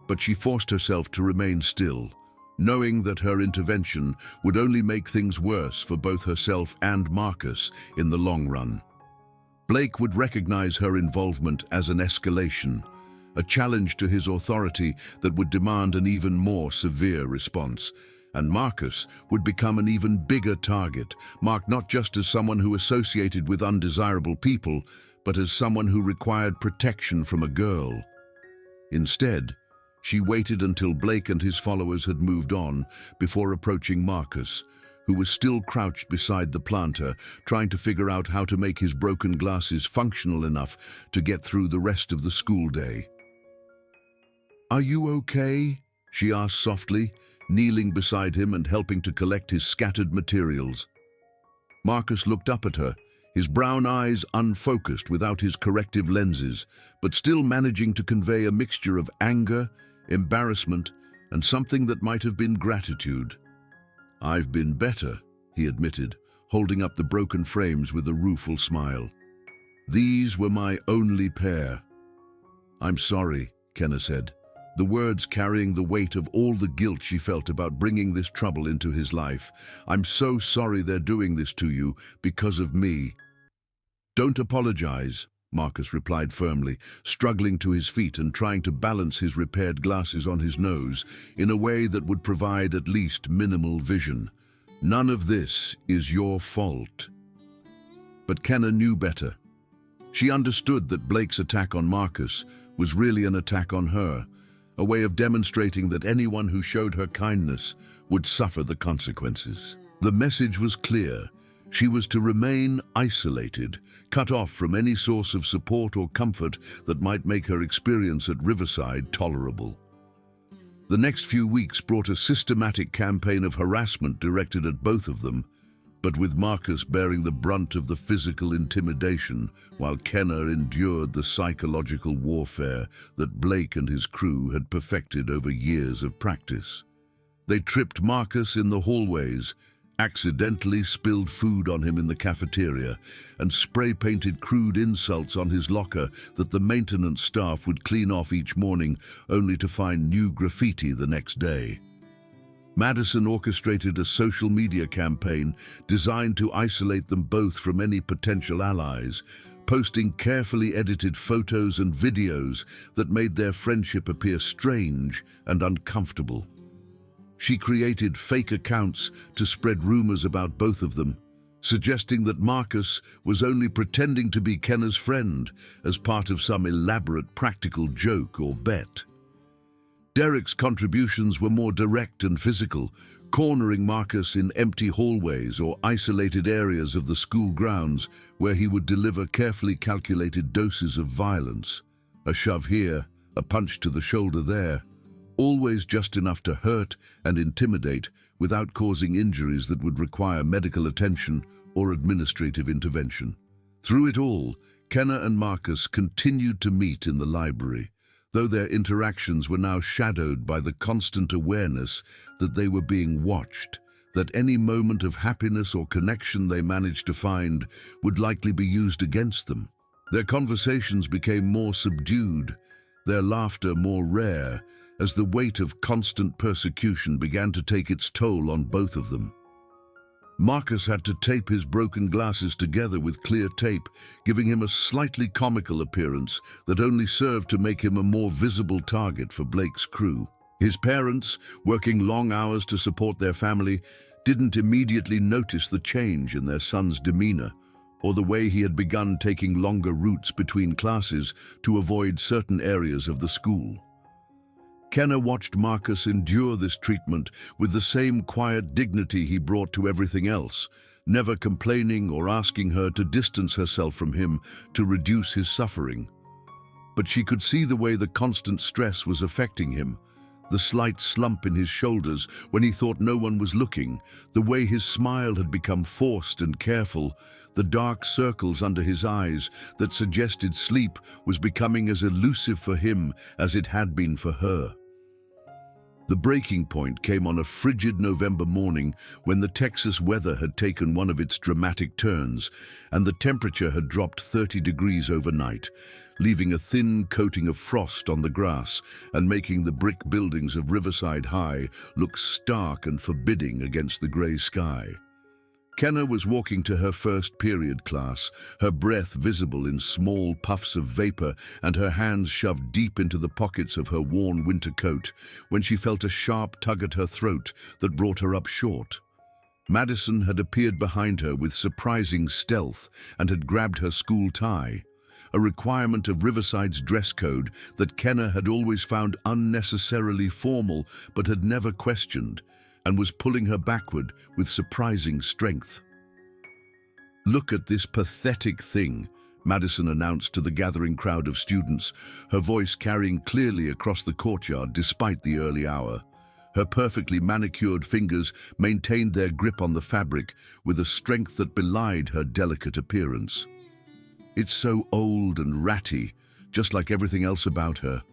But she forced herself to remain still, knowing that her intervention would only make things worse for both herself and Marcus in the long run. Blake would recognize her involvement as an escalation, a challenge to his authority that would demand an even more severe response, and Marcus would become an even bigger target, marked not just as someone who associated with undesirable people, but as someone who required protection from a girl. Instead, she waited until Blake and his followers had moved on before approaching Marcus, who was still crouched beside the planter, trying to figure out how to make his broken glasses functional enough to get through the rest of the school day. "Are you okay?" she asked softly, kneeling beside him and helping to collect his scattered materials. Marcus looked up at her, his brown eyes unfocused without his corrective lenses, but still managing to convey a mixture of anger, embarrassment, and something that might have been gratitude. "I've been better," he admitted, holding up the broken frames with a rueful smile. "These were my only pair." "I'm sorry," Kenna said, the words carrying the weight of all the guilt she felt about bringing this trouble into his life. "I'm so sorry they're doing this to you because of me." "Don't apologize," Marcus replied firmly, struggling to his feet and trying to balance his repaired glasses on his nose in a way that would provide at least minimal vision. "None of this is your fault." But Kenna knew better. She understood that Blake's attack on Marcus was really an attack on her, a way of demonstrating that anyone who showed her kindness would suffer the consequences. The message was clear. She was to remain isolated, cut off from any source of support or comfort that might make her experience at Riverside tolerable. The next few weeks brought a systematic campaign of harassment directed at both of them, but with Marcus bearing the brunt of the physical intimidation, while Kenna endured the psychological warfare that Blake and his crew had perfected over years of practice. They tripped Marcus in the hallways, accidentally spilled food on him in the cafeteria, and spray-painted crude insults on his locker that the maintenance staff would clean off each morning only to find new graffiti the next day. Madison orchestrated a social media campaign designed to isolate them both from any potential allies, posting carefully edited photos and videos that made their friendship appear strange and uncomfortable. She created fake accounts to spread rumors about both of them, suggesting that Marcus was only pretending to be Kenna's friend as part of some elaborate practical joke or bet. Derek's contributions were more direct and physical, cornering Marcus in empty hallways or isolated areas of the school grounds where he would deliver carefully calculated doses of violence. A shove here, a punch to the shoulder there, always just enough to hurt and intimidate without causing injuries that would require medical attention or administrative intervention. Through it all, Kenna and Marcus continued to meet in the library, though their interactions were now shadowed by the constant awareness that they were being watched, that any moment of happiness or connection they managed to find would likely be used against them. Their conversations became more subdued, their laughter more rare, as the weight of constant persecution began to take its toll on both of them. Marcus had to tape his broken glasses together with clear tape, giving him a slightly comical appearance that only served to make him a more visible target for Blake's crew. His parents, working long hours to support their family, didn't immediately notice the change in their son's demeanor, or the way he had begun taking longer routes between classes to avoid certain areas of the school. Kenna watched Marcus endure this treatment with the same quiet dignity he brought to everything else, never complaining or asking her to distance herself from him to reduce his suffering. But she could see the way the constant stress was affecting him, the slight slump in his shoulders when he thought no one was looking, the way his smile had become forced and careful, the dark circles under his eyes that suggested sleep was becoming as elusive for him as it had been for her. The breaking point came on a frigid November morning when the Texas weather had taken one of its dramatic turns and the temperature had dropped 30 degrees overnight, leaving a thin coating of frost on the grass and making the brick buildings of Riverside High look stark and forbidding against the gray sky. Kenna was walking to her first period class, her breath visible in small puffs of vapor and her hands shoved deep into the pockets of her worn winter coat, when she felt a sharp tug at her throat that brought her up short. Madison had appeared behind her with surprising stealth and had grabbed her school tie, a requirement of Riverside's dress code that Kenna had always found unnecessarily formal but had never questioned, and was pulling her backward with surprising strength. "Look at this pathetic thing," Madison announced to the gathering crowd of students, her voice carrying clearly across the courtyard despite the early hour. Her perfectly manicured fingers maintained their grip on the fabric with a strength that belied her delicate appearance. "It's so old and ratty, just like everything else about her."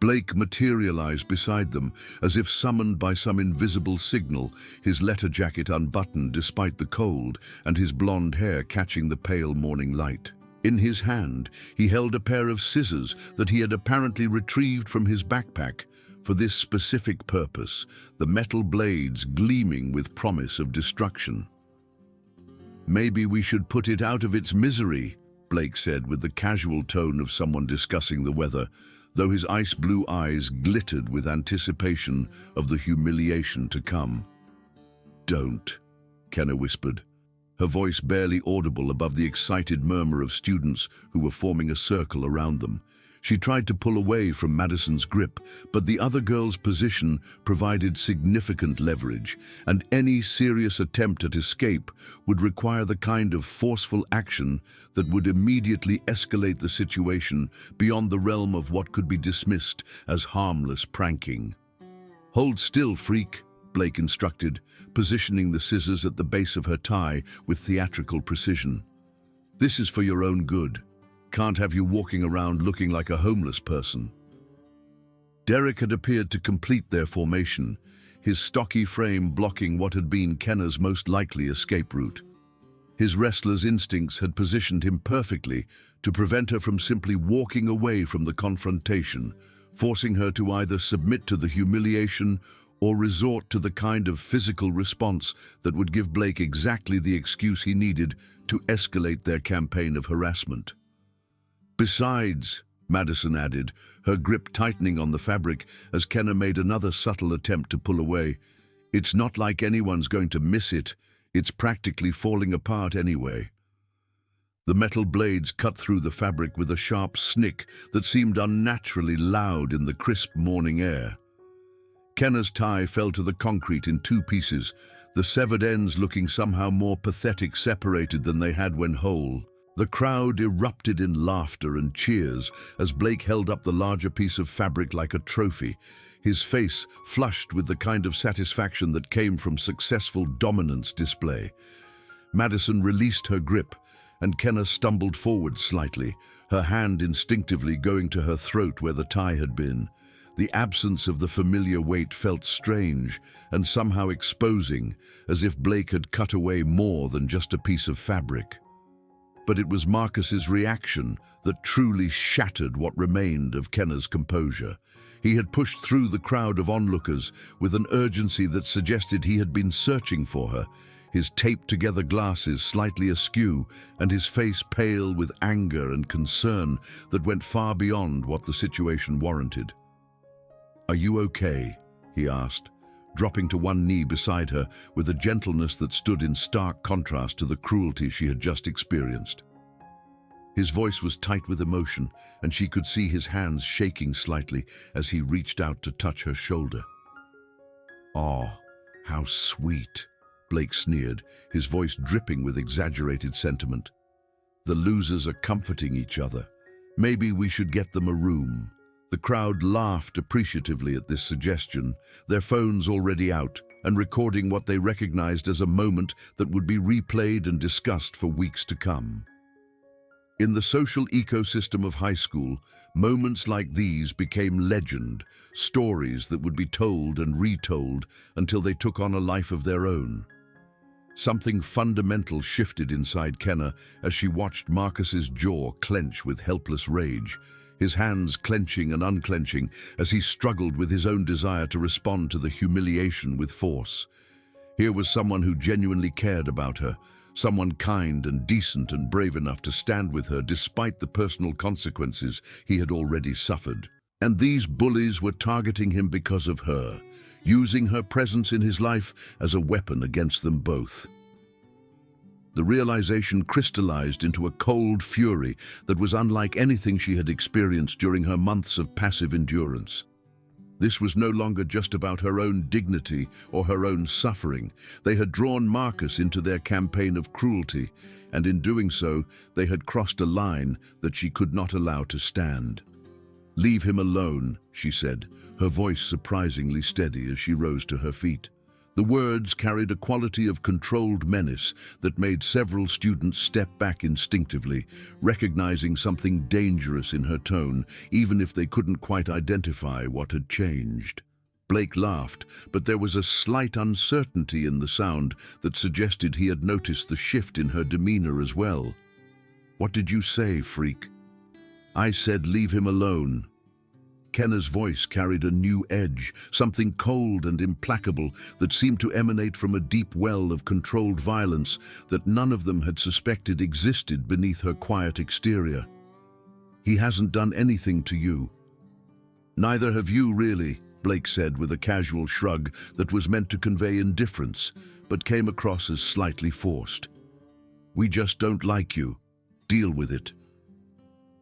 Blake materialized beside them, as if summoned by some invisible signal, his letter jacket unbuttoned despite the cold and his blonde hair catching the pale morning light. In his hand, he held a pair of scissors that he had apparently retrieved from his backpack for this specific purpose, the metal blades gleaming with promise of destruction. "Maybe we should put it out of its misery," Blake said with the casual tone of someone discussing the weather, though his ice-blue eyes glittered with anticipation of the humiliation to come. "Don't," Kenna whispered, her voice barely audible above the excited murmur of students who were forming a circle around them. She tried to pull away from Madison's grip, but the other girl's position provided significant leverage, and any serious attempt at escape would require the kind of forceful action that would immediately escalate the situation beyond the realm of what could be dismissed as harmless pranking. "Hold still, freak," Blake instructed, positioning the scissors at the base of her tie with theatrical precision. "This is for your own good. Can't have you walking around looking like a homeless person." Derek had appeared to complete their formation, his stocky frame blocking what had been Kenna's most likely escape route. His wrestler's instincts had positioned him perfectly to prevent her from simply walking away from the confrontation, forcing her to either submit to the humiliation or resort to the kind of physical response that would give Blake exactly the excuse he needed to escalate their campaign of harassment. Besides, Madison added, her grip tightening on the fabric as Kenna made another subtle attempt to pull away, it's not like anyone's going to miss it. It's practically falling apart anyway. The metal blades cut through the fabric with a sharp snick that seemed unnaturally loud in the crisp morning air. Kenna's tie fell to the concrete in two pieces, the severed ends looking somehow more pathetic separated than they had when whole. The crowd erupted in laughter and cheers as Blake held up the larger piece of fabric like a trophy, his face flushed with the kind of satisfaction that came from successful dominance display. Madison released her grip, and Kenna stumbled forward slightly, her hand instinctively going to her throat where the tie had been. The absence of the familiar weight felt strange and somehow exposing, as if Blake had cut away more than just a piece of fabric. But it was Marcus's reaction that truly shattered what remained of Kenna's composure. He had pushed through the crowd of onlookers with an urgency that suggested he had been searching for her, his taped-together glasses slightly askew and his face pale with anger and concern that went far beyond what the situation warranted. "Are you okay?" he asked, dropping to one knee beside her with a gentleness that stood in stark contrast to the cruelty she had just experienced. His voice was tight with emotion, and she could see his hands shaking slightly as he reached out to touch her shoulder. "Oh, how sweet," Blake sneered, his voice dripping with exaggerated sentiment. "The losers are comforting each other. Maybe we should get them a room." The crowd laughed appreciatively at this suggestion, their phones already out and recording what they recognized as a moment that would be replayed and discussed for weeks to come. In the social ecosystem of high school, moments like these became legend, stories that would be told and retold until they took on a life of their own. Something fundamental shifted inside Kenna as she watched Marcus's jaw clench with helpless rage, his hands clenching and unclenching as he struggled with his own desire to respond to the humiliation with force. Here was someone who genuinely cared about her, someone kind and decent and brave enough to stand with her despite the personal consequences he had already suffered. And these bullies were targeting him because of her, using her presence in his life as a weapon against them both. The realization crystallized into a cold fury that was unlike anything she had experienced during her months of passive endurance. This was no longer just about her own dignity or her own suffering. They had drawn Marcus into their campaign of cruelty, and in doing so, they had crossed a line that she could not allow to stand. "Leave him alone," she said, her voice surprisingly steady as she rose to her feet. The words carried a quality of controlled menace that made several students step back instinctively, recognizing something dangerous in her tone, even if they couldn't quite identify what had changed. Blake laughed, but there was a slight uncertainty in the sound that suggested he had noticed the shift in her demeanor as well. "What did you say, freak?" "I said leave him alone." Kenna's voice carried a new edge, something cold and implacable that seemed to emanate from a deep well of controlled violence that none of them had suspected existed beneath her quiet exterior. "He hasn't done anything to you." "Neither have you, really," Blake said with a casual shrug that was meant to convey indifference, but came across as slightly forced. "We just don't like you. Deal with it."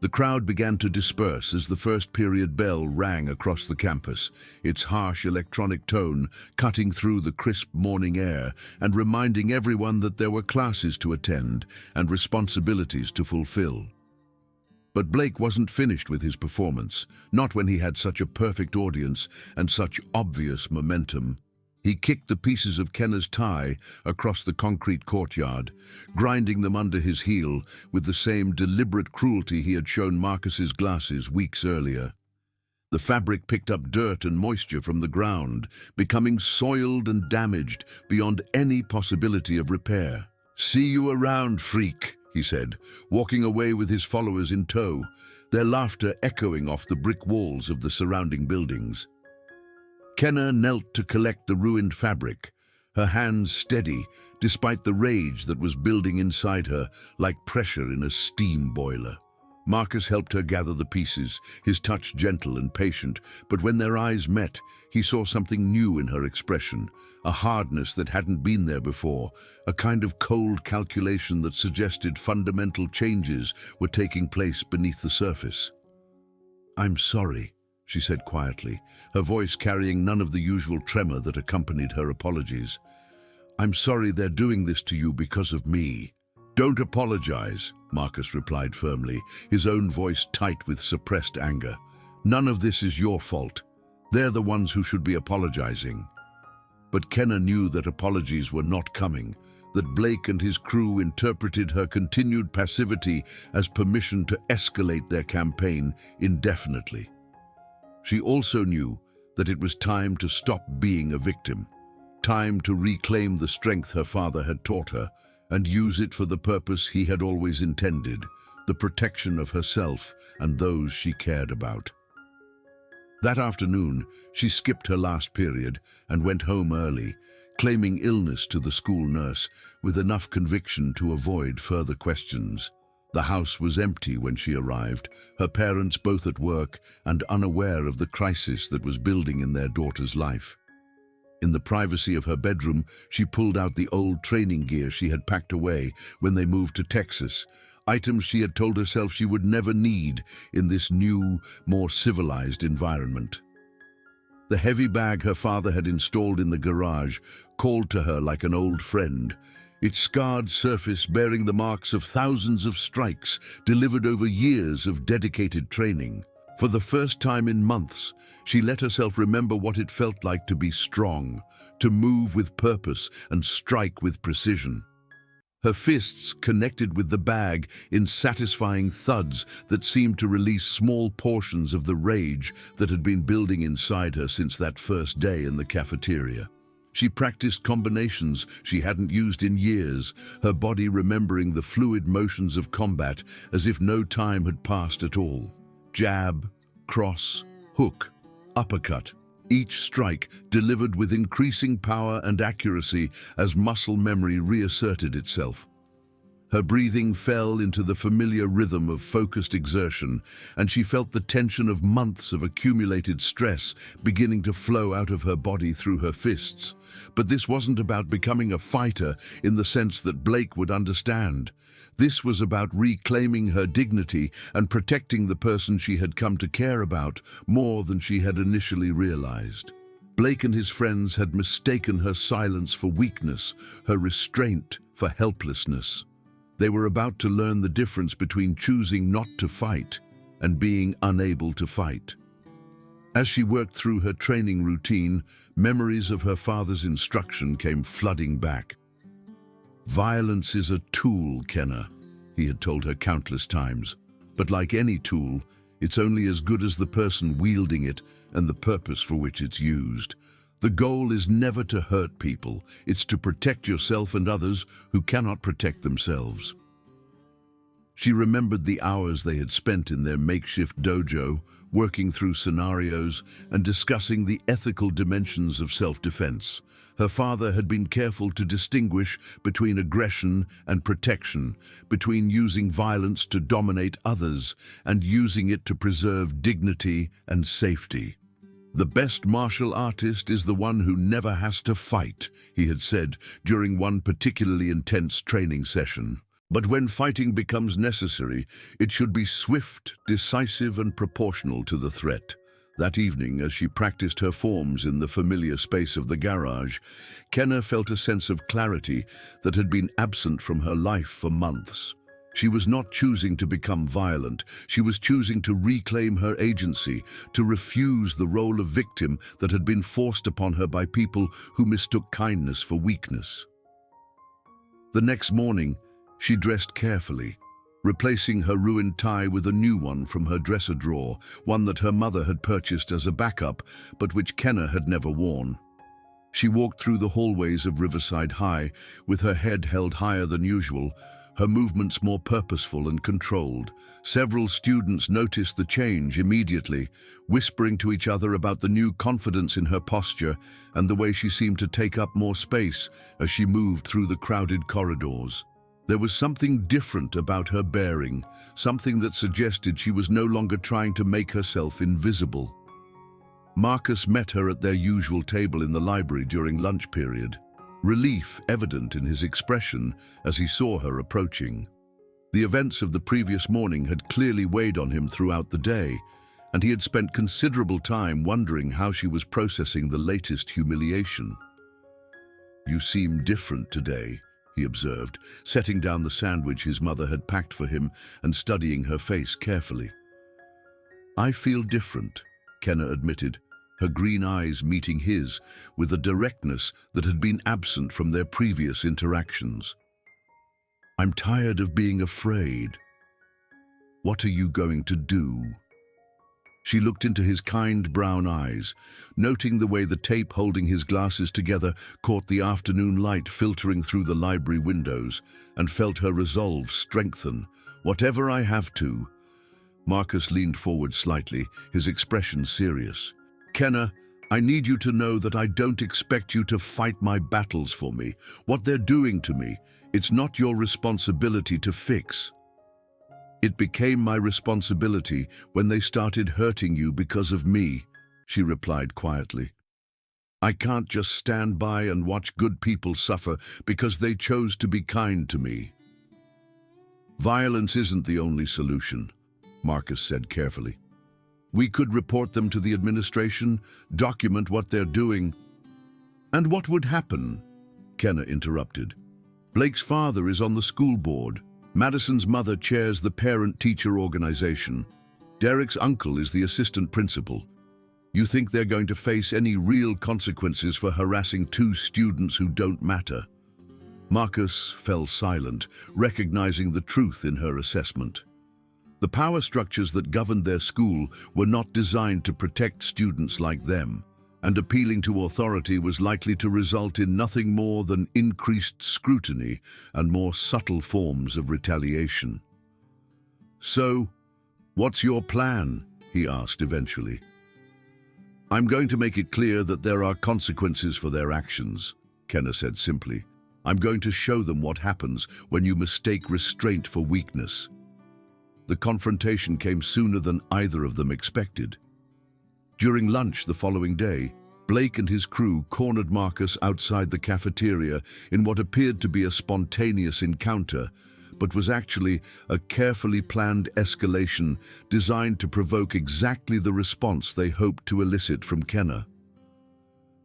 The crowd began to disperse as the first period bell rang across the campus, its harsh electronic tone cutting through the crisp morning air and reminding everyone that there were classes to attend and responsibilities to fulfill. But Blake wasn't finished with his performance, not when he had such a perfect audience and such obvious momentum. He kicked the pieces of Kenna's tie across the concrete courtyard, grinding them under his heel with the same deliberate cruelty he had shown Marcus's glasses weeks earlier. The fabric picked up dirt and moisture from the ground, becoming soiled and damaged beyond any possibility of repair. "See you around, freak," he said, walking away with his followers in tow, their laughter echoing off the brick walls of the surrounding buildings. Kenna knelt to collect the ruined fabric, her hands steady despite the rage that was building inside her like pressure in a steam boiler. Marcus helped her gather the pieces, his touch gentle and patient, but when their eyes met, he saw something new in her expression, a hardness that hadn't been there before, a kind of cold calculation that suggested fundamental changes were taking place beneath the surface. "I'm sorry," she said quietly, her voice carrying none of the usual tremor that accompanied her apologies. "I'm sorry they're doing this to you because of me." "Don't apologize," Marcus replied firmly, his own voice tight with suppressed anger. "None of this is your fault. They're the ones who should be apologizing." But Kenna knew that apologies were not coming, that Blake and his crew interpreted her continued passivity as permission to escalate their campaign indefinitely. She also knew that it was time to stop being a victim, time to reclaim the strength her father had taught her and use it for the purpose he had always intended, the protection of herself and those she cared about. That afternoon, she skipped her last period and went home early, claiming illness to the school nurse with enough conviction to avoid further questions. The house was empty when she arrived, her parents both at work and unaware of the crisis that was building in their daughter's life. In the privacy of her bedroom, she pulled out the old training gear she had packed away when they moved to Texas, items she had told herself she would never need in this new, more civilized environment. The heavy bag her father had installed in the garage called to her like an old friend, its scarred surface bearing the marks of thousands of strikes delivered over years of dedicated training. For the first time in months, she let herself remember what it felt like to be strong, to move with purpose and strike with precision. Her fists connected with the bag in satisfying thuds that seemed to release small portions of the rage that had been building inside her since that first day in the cafeteria. She practiced combinations she hadn't used in years, her body remembering the fluid motions of combat as if no time had passed at all. Jab, cross, hook, uppercut, each strike delivered with increasing power and accuracy as muscle memory reasserted itself. Her breathing fell into the familiar rhythm of focused exertion, and she felt the tension of months of accumulated stress beginning to flow out of her body through her fists. But this wasn't about becoming a fighter in the sense that Blake would understand. This was about reclaiming her dignity and protecting the person she had come to care about more than she had initially realized. Blake and his friends had mistaken her silence for weakness, her restraint for helplessness. They were about to learn the difference between choosing not to fight and being unable to fight. As she worked through her training routine, memories of her father's instruction came flooding back. "Violence is a tool, Kenna," he had told her countless times. "But like any tool, it's only as good as the person wielding it and the purpose for which it's used. The goal is never to hurt people, it's to protect yourself and others who cannot protect themselves." She remembered the hours they had spent in their makeshift dojo, working through scenarios and discussing the ethical dimensions of self-defense. Her father had been careful to distinguish between aggression and protection, between using violence to dominate others and using it to preserve dignity and safety. "The best martial artist is the one who never has to fight," he had said during one particularly intense training session. "But when fighting becomes necessary, it should be swift, decisive, and proportional to the threat." That evening, as she practiced her forms in the familiar space of the garage, Kenna felt a sense of clarity that had been absent from her life for months. She was not choosing to become violent. She was choosing to reclaim her agency, to refuse the role of victim that had been forced upon her by people who mistook kindness for weakness. The next morning, she dressed carefully, replacing her ruined tie with a new one from her dresser drawer, one that her mother had purchased as a backup, but which Kenna had never worn. She walked through the hallways of Riverside High, with her head held higher than usual, her movements more purposeful and controlled. Several students noticed the change immediately, whispering to each other about the new confidence in her posture and the way she seemed to take up more space as she moved through the crowded corridors. There was something different about her bearing, something that suggested she was no longer trying to make herself invisible. Marcus met her at their usual table in the library during lunch period, relief evident in his expression as he saw her approaching. The events of the previous morning had clearly weighed on him throughout the day, and he had spent considerable time wondering how she was processing the latest humiliation. "You seem different today," he observed, setting down the sandwich his mother had packed for him and studying her face carefully. "I feel different," Kenna admitted, her green eyes meeting his with a directness that had been absent from their previous interactions. "I'm tired of being afraid. What are you going to do?" She looked into his kind brown eyes, noting the way the tape holding his glasses together caught the afternoon light filtering through the library windows, and felt her resolve strengthen. "Whatever I have to." Marcus leaned forward slightly, his expression serious. "Kenna, I need you to know that I don't expect you to fight my battles for me. What they're doing to me, it's not your responsibility to fix. It became my responsibility when they started hurting you because of me," she replied quietly. "I can't just stand by and watch good people suffer because they chose to be kind to me." "Violence isn't the only solution," Marcus said carefully. "We could report them to the administration, document what they're doing." "And what would happen?" Kenna interrupted. "Blake's father is on the school board. Madison's mother chairs the parent-teacher organization. Derek's uncle is the assistant principal. You think they're going to face any real consequences for harassing two students who don't matter?" Marcus fell silent, recognizing the truth in her assessment. The power structures that governed their school were not designed to protect students like them, and appealing to authority was likely to result in nothing more than increased scrutiny and more subtle forms of retaliation. "So, what's your plan?" he asked eventually. "I'm going to make it clear that there are consequences for their actions," Kenna said simply. "I'm going to show them what happens when you mistake restraint for weakness." The confrontation came sooner than either of them expected. During lunch the following day, Blake and his crew cornered Marcus outside the cafeteria in what appeared to be a spontaneous encounter, but was actually a carefully planned escalation designed to provoke exactly the response they hoped to elicit from Kenna.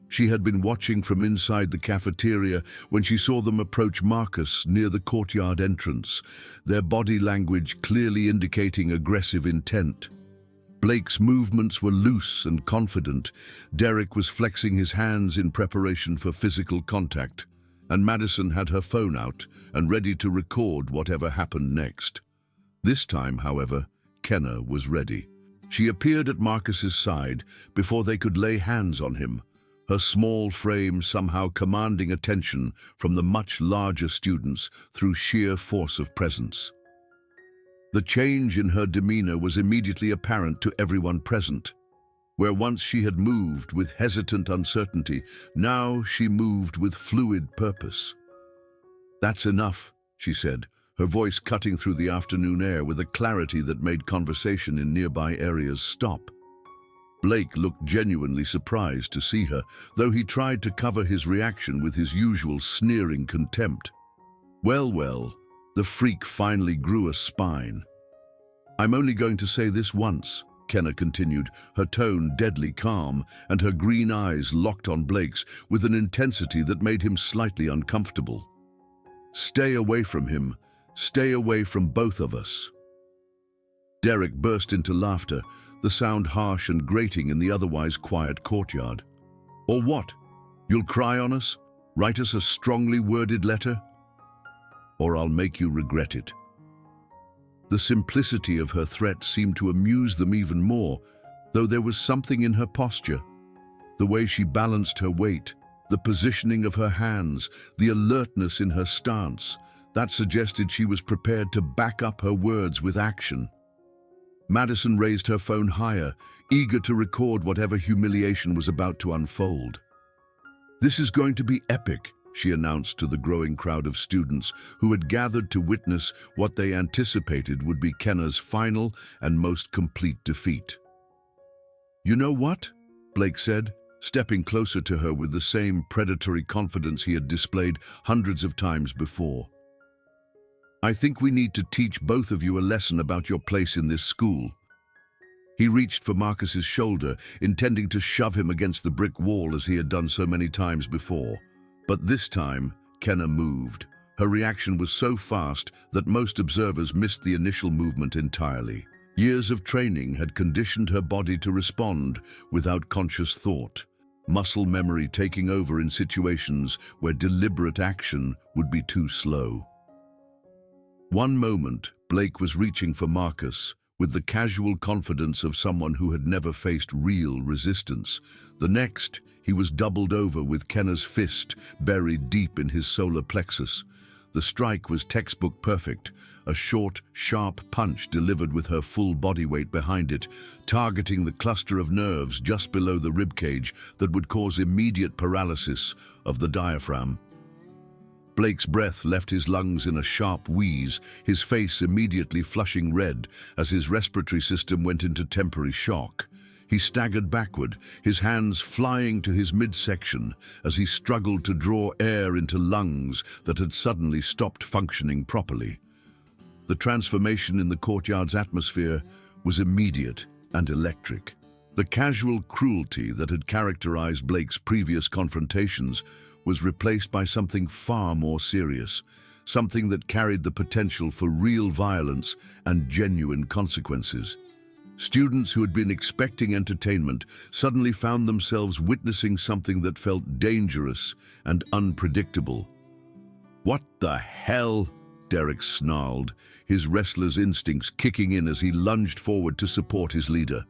She had been watching from inside the cafeteria when she saw them approach Marcus near the courtyard entrance, their body language clearly indicating aggressive intent. Blake's movements were loose and confident. Derek was flexing his hands in preparation for physical contact, and Madison had her phone out and ready to record whatever happened next. This time, however, Kenna was ready. She appeared at Marcus's side before they could lay hands on him, her small frame somehow commanding attention from the much larger students through sheer force of presence. The change in her demeanor was immediately apparent to everyone present. Where once she had moved with hesitant uncertainty, now she moved with fluid purpose. "That's enough," she said, her voice cutting through the afternoon air with a clarity that made conversation in nearby areas stop. Blake looked genuinely surprised to see her, though he tried to cover his reaction with his usual sneering contempt. Well, the freak finally grew a spine. "I'm only going to say this once," Kenna continued, her tone deadly calm and her green eyes locked on Blake's with an intensity that made him slightly uncomfortable. "Stay away from him. Stay away from both of us." Derek burst into laughter, the sound harsh and grating in the otherwise quiet courtyard. "Or what? You'll cry on us? Write us a strongly worded letter? Or I'll make you regret it." The simplicity of her threat seemed to amuse them even more, though there was something in her posture. The way she balanced her weight, the positioning of her hands, the alertness in her stance, That suggested she was prepared to back up her words with action. Madison raised her phone higher, eager to record whatever humiliation was about to unfold. "This is going to be epic," she announced to the growing crowd of students who had gathered to witness what they anticipated would be Kenna's final and most complete defeat. "You know what?" Blake said, stepping closer to her with the same predatory confidence he had displayed hundreds of times before. "I think we need to teach both of you a lesson about your place in this school." He reached for Marcus's shoulder, intending to shove him against the brick wall as he had done so many times before. But this time, Kenna moved. Her reaction was so fast that most observers missed the initial movement entirely. Years of training had conditioned her body to respond without conscious thought, muscle memory taking over in situations where deliberate action would be too slow. One moment, Blake was reaching for Marcus, with the casual confidence of someone who had never faced real resistance. The next, he was doubled over with Kenna's fist buried deep in his solar plexus. The strike was textbook perfect, a short, sharp punch delivered with her full body weight behind it, targeting the cluster of nerves just below the ribcage that would cause immediate paralysis of the diaphragm. Blake's breath left his lungs in a sharp wheeze, his face immediately flushing red as his respiratory system went into temporary shock. He staggered backward, his hands flying to his midsection as he struggled to draw air into lungs that had suddenly stopped functioning properly. The transformation in the courtyard's atmosphere was immediate and electric. The casual cruelty that had characterized Blake's previous confrontations was replaced by something far more serious, something that carried the potential for real violence and genuine consequences. Students who had been expecting entertainment suddenly found themselves witnessing something that felt dangerous and unpredictable. "What the hell?" Derek snarled, his wrestler's instincts kicking in as he lunged forward to support his leader.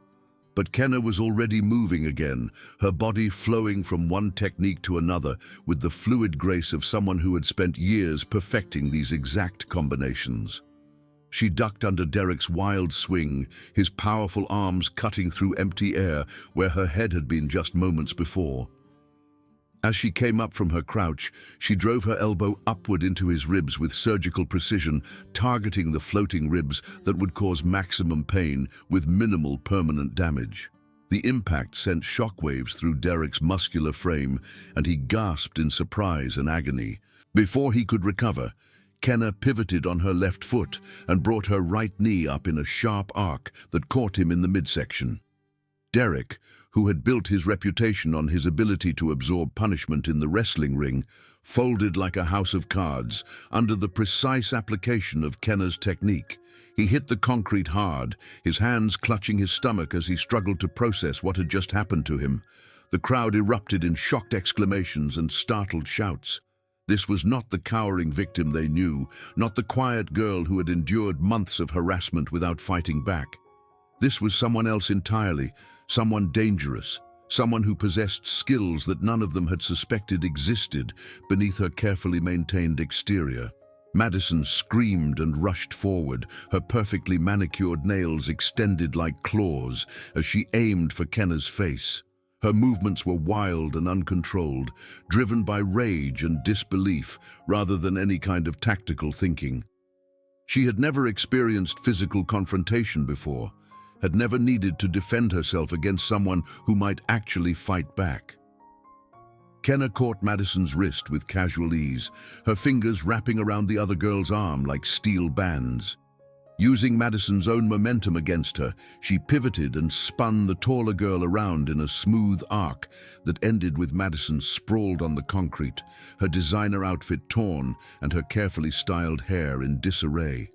But Kenna was already moving again, her body flowing from one technique to another with the fluid grace of someone who had spent years perfecting these exact combinations. She ducked under Derek's wild swing, his powerful arms cutting through empty air where her head had been just moments before. As she came up from her crouch, she drove her elbow upward into his ribs with surgical precision, targeting the floating ribs that would cause maximum pain with minimal permanent damage. The impact sent shockwaves through Derek's muscular frame, and he gasped in surprise and agony. Before he could recover, Kenna pivoted on her left foot and brought her right knee up in a sharp arc that caught him in the midsection. Derek, who had built his reputation on his ability to absorb punishment in the wrestling ring, folded like a house of cards under the precise application of Kenna's technique. He hit the concrete hard, his hands clutching his stomach as he struggled to process what had just happened to him. The crowd erupted in shocked exclamations and startled shouts. This was not the cowering victim they knew, not the quiet girl who had endured months of harassment without fighting back. This was someone else entirely, someone dangerous, someone who possessed skills that none of them had suspected existed beneath her carefully maintained exterior. Madison screamed and rushed forward, her perfectly manicured nails extended like claws as she aimed for Kenna's face. Her movements were wild and uncontrolled, driven by rage and disbelief rather than any kind of tactical thinking. She had never experienced physical confrontation before, had never needed to defend herself against someone who might actually fight back. Kenna caught Madison's wrist with casual ease, her fingers wrapping around the other girl's arm like steel bands. Using Madison's own momentum against her, she pivoted and spun the taller girl around in a smooth arc that ended with Madison sprawled on the concrete, her designer outfit torn and her carefully styled hair in disarray.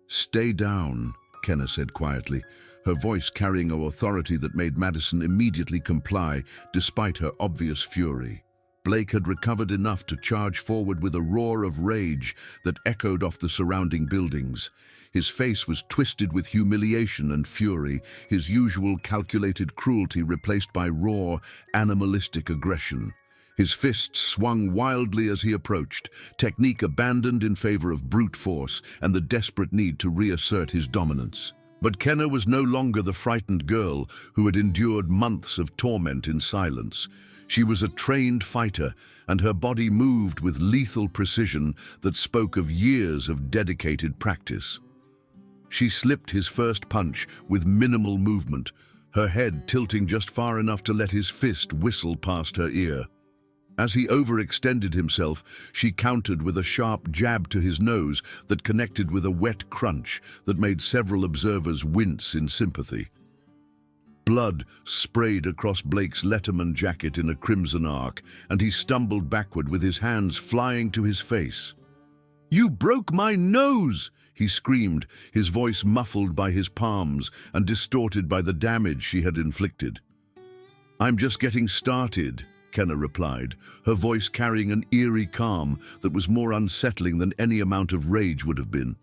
"Stay down," Kenna said quietly, her voice carrying an authority that made Madison immediately comply despite her obvious fury. Blake had recovered enough to charge forward with a roar of rage that echoed off the surrounding buildings. His face was twisted with humiliation and fury, his usual calculated cruelty replaced by raw, animalistic aggression. His fists swung wildly as he approached, technique abandoned in favor of brute force and the desperate need to reassert his dominance. But Kenna was no longer the frightened girl who had endured months of torment in silence. She was a trained fighter, and her body moved with lethal precision that spoke of years of dedicated practice. She slipped his first punch with minimal movement, her head tilting just far enough to let his fist whistle past her ear. As he overextended himself, she countered with a sharp jab to his nose that connected with a wet crunch that made several observers wince in sympathy. Blood sprayed across Blake's Letterman jacket in a crimson arc, and he stumbled backward with his hands flying to his face. "You broke my nose!" he screamed, his voice muffled by his palms and distorted by the damage she had inflicted. "I'm just getting started," Kenna replied, her voice carrying an eerie calm that was more unsettling than any amount of rage would have been.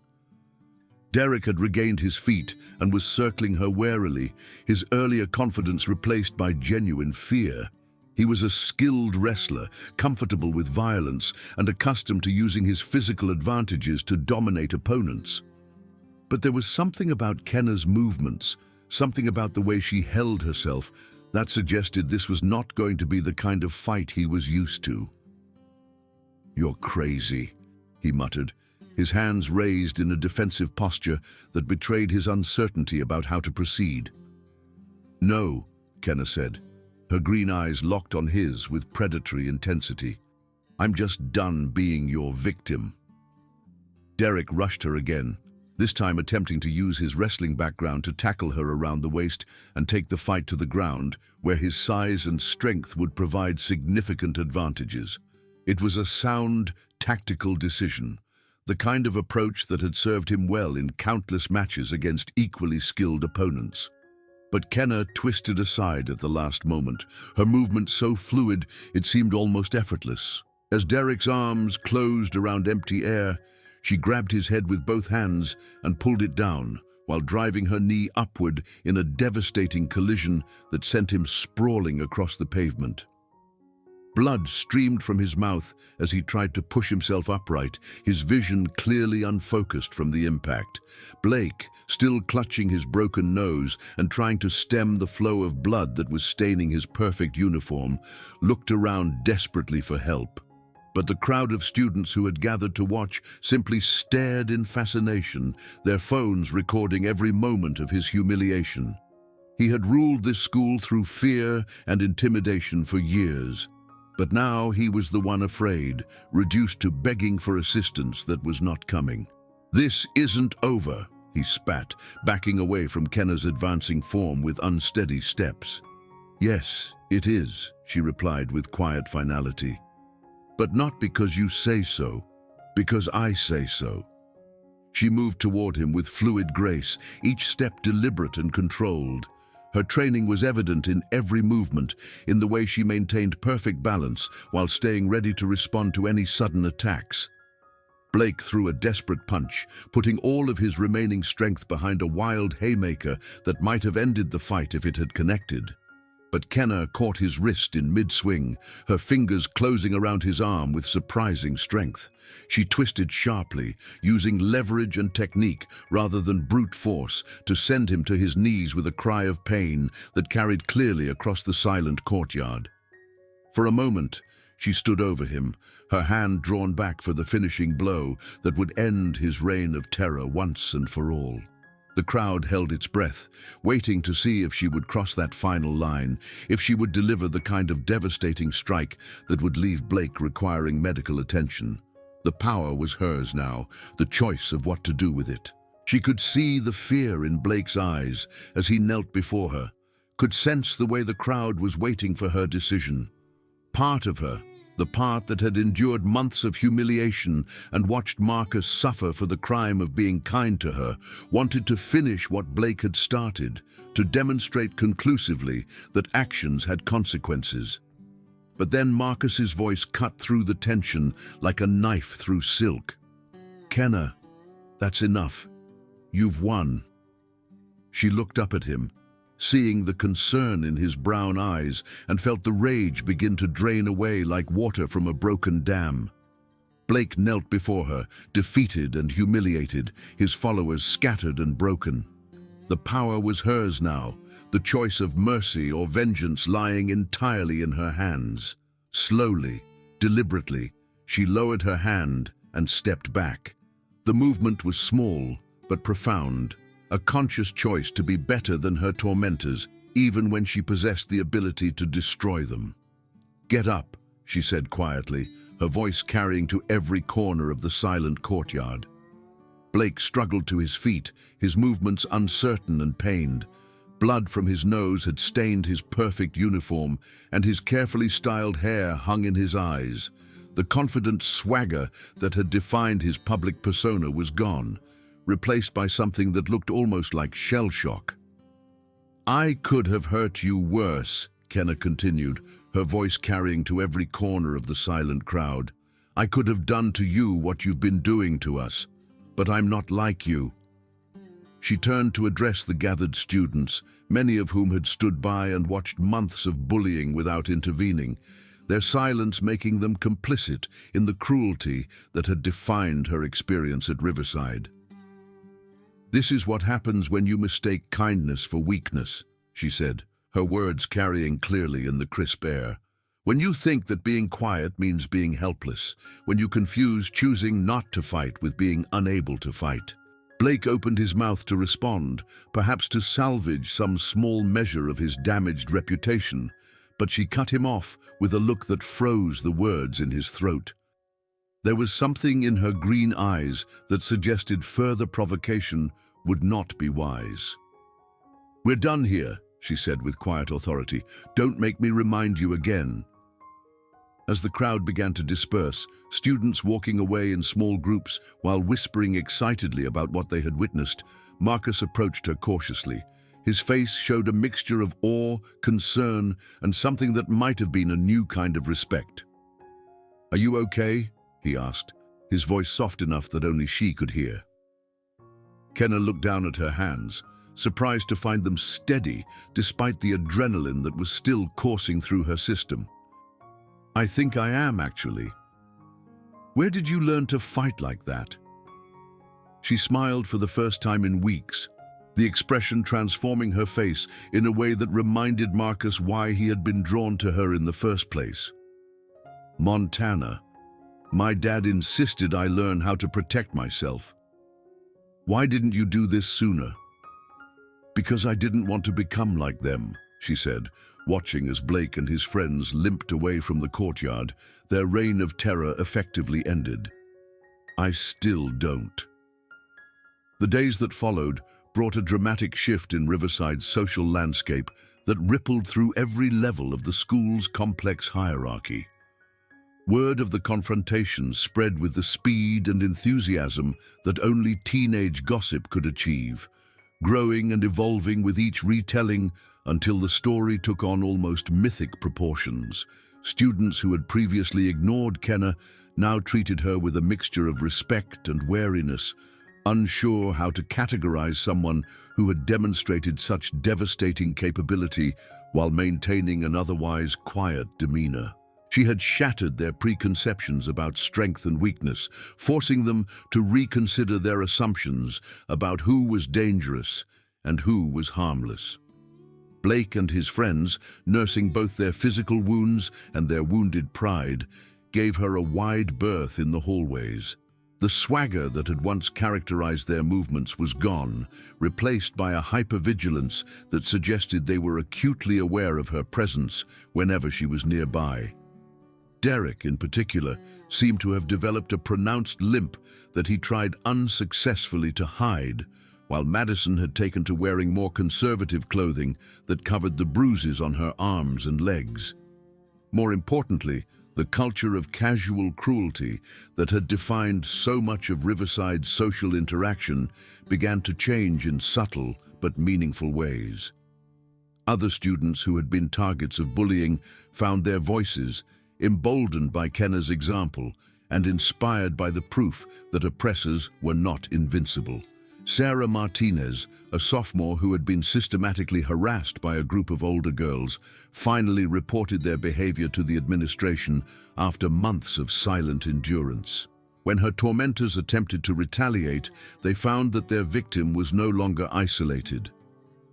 Derek had regained his feet and was circling her warily, his earlier confidence replaced by genuine fear. He was a skilled wrestler, comfortable with violence and accustomed to using his physical advantages to dominate opponents. But there was something about Kenna's movements, something about the way she held herself, that suggested this was not going to be the kind of fight he was used to. "You're crazy," he muttered, his hands raised in a defensive posture that betrayed his uncertainty about how to proceed. "No," Kenna said, her green eyes locked on his with predatory intensity. "I'm just done being your victim." Derek rushed her again, this time attempting to use his wrestling background to tackle her around the waist and take the fight to the ground, where his size and strength would provide significant advantages. It was a sound, tactical decision, the kind of approach that had served him well in countless matches against equally skilled opponents. But Kenna twisted aside at the last moment, her movement so fluid it seemed almost effortless. As Derek's arms closed around empty air, she grabbed his head with both hands and pulled it down, while driving her knee upward in a devastating collision that sent him sprawling across the pavement. Blood streamed from his mouth as he tried to push himself upright, his vision clearly unfocused from the impact. Blake, still clutching his broken nose and trying to stem the flow of blood that was staining his perfect uniform, looked around desperately for help. But the crowd of students who had gathered to watch simply stared in fascination, their phones recording every moment of his humiliation. He had ruled this school through fear and intimidation for years, but now he was the one afraid, reduced to begging for assistance that was not coming. "This isn't over," he spat, backing away from Kenna's advancing form with unsteady steps. "Yes, it is," she replied with quiet finality. "But not because you say so, because I say so." She moved toward him with fluid grace, each step deliberate and controlled. Her training was evident in every movement, in the way she maintained perfect balance while staying ready to respond to any sudden attacks. Blake threw a desperate punch, putting all of his remaining strength behind a wild haymaker that might have ended the fight if it had connected. But Kenna caught his wrist in mid-swing, her fingers closing around his arm with surprising strength. She twisted sharply, using leverage and technique rather than brute force to send him to his knees with a cry of pain that carried clearly across the silent courtyard. For a moment, she stood over him, her hand drawn back for the finishing blow that would end his reign of terror once and for all. The crowd held its breath, waiting to see if she would cross that final line, if she would deliver the kind of devastating strike that would leave Blake requiring medical attention. The power was hers now, the choice of what to do with it. She could see the fear in Blake's eyes as he knelt before her, could sense the way the crowd was waiting for her decision. Part of her, the part that had endured months of humiliation and watched Marcus suffer for the crime of being kind to her, wanted to finish what Blake had started, to demonstrate conclusively that actions had consequences. But then Marcus's voice cut through the tension like a knife through silk. "Kenna, that's enough. You've won." She looked up at him, seeing the concern in his brown eyes, and felt the rage begin to drain away like water from a broken dam. Blake knelt before her, defeated and humiliated, his followers scattered and broken. The power was hers now, the choice of mercy or vengeance lying entirely in her hands. Slowly, deliberately, she lowered her hand and stepped back. The movement was small, but profound, a conscious choice to be better than her tormentors, even when she possessed the ability to destroy them. "Get up," she said quietly, her voice carrying to every corner of the silent courtyard. Blake struggled to his feet, his movements uncertain and pained. Blood from his nose had stained his perfect uniform, and his carefully styled hair hung in his eyes. The confident swagger that had defined his public persona was gone, replaced by something that looked almost like shell shock. "I could have hurt you worse," Kenna continued, her voice carrying to every corner of the silent crowd. "I could have done to you what you've been doing to us, but I'm not like you." She turned to address the gathered students, many of whom had stood by and watched months of bullying without intervening, their silence making them complicit in the cruelty that had defined her experience at Riverside. "This is what happens when you mistake kindness for weakness," she said, her words carrying clearly in the crisp air. "When you think that being quiet means being helpless, when you confuse choosing not to fight with being unable to fight." Blake opened his mouth to respond, perhaps to salvage some small measure of his damaged reputation, but she cut him off with a look that froze the words in his throat. There was something in her green eyes that suggested further provocation would not be wise. "We're done here," she said with quiet authority. "Don't make me remind you again." As the crowd began to disperse, students walking away in small groups while whispering excitedly about what they had witnessed, Marcus approached her cautiously. His face showed a mixture of awe, concern, and something that might have been a new kind of respect. "Are you okay?" he asked, his voice soft enough that only she could hear. Kenna looked down at her hands, surprised to find them steady despite the adrenaline that was still coursing through her system. "I think I am, actually. Where did you learn to fight like that?" She smiled for the first time in weeks, the expression transforming her face in a way that reminded Marcus why he had been drawn to her in the first place. "Montana. My dad insisted I learn how to protect myself." "Why didn't you do this sooner?" "Because I didn't want to become like them," she said, watching as Blake and his friends limped away from the courtyard, their reign of terror effectively ended. "I still don't." The days that followed brought a dramatic shift in Riverside's social landscape that rippled through every level of the school's complex hierarchy. Word of the confrontation spread with the speed and enthusiasm that only teenage gossip could achieve, growing and evolving with each retelling until the story took on almost mythic proportions. Students who had previously ignored Kenna now treated her with a mixture of respect and wariness, unsure how to categorize someone who had demonstrated such devastating capability while maintaining an otherwise quiet demeanor. She had shattered their preconceptions about strength and weakness, forcing them to reconsider their assumptions about who was dangerous and who was harmless. Blake and his friends, nursing both their physical wounds and their wounded pride, gave her a wide berth in the hallways. The swagger that had once characterized their movements was gone, replaced by a hypervigilance that suggested they were acutely aware of her presence whenever she was nearby. Derek, in particular, seemed to have developed a pronounced limp that he tried unsuccessfully to hide, while Madison had taken to wearing more conservative clothing that covered the bruises on her arms and legs. More importantly, the culture of casual cruelty that had defined so much of Riverside's social interaction began to change in subtle but meaningful ways. Other students who had been targets of bullying found their voices, emboldened by Kenna's example and inspired by the proof that oppressors were not invincible. Sarah Martinez, a sophomore who had been systematically harassed by a group of older girls, finally reported their behavior to the administration after months of silent endurance. When her tormentors attempted to retaliate, they found that their victim was no longer isolated.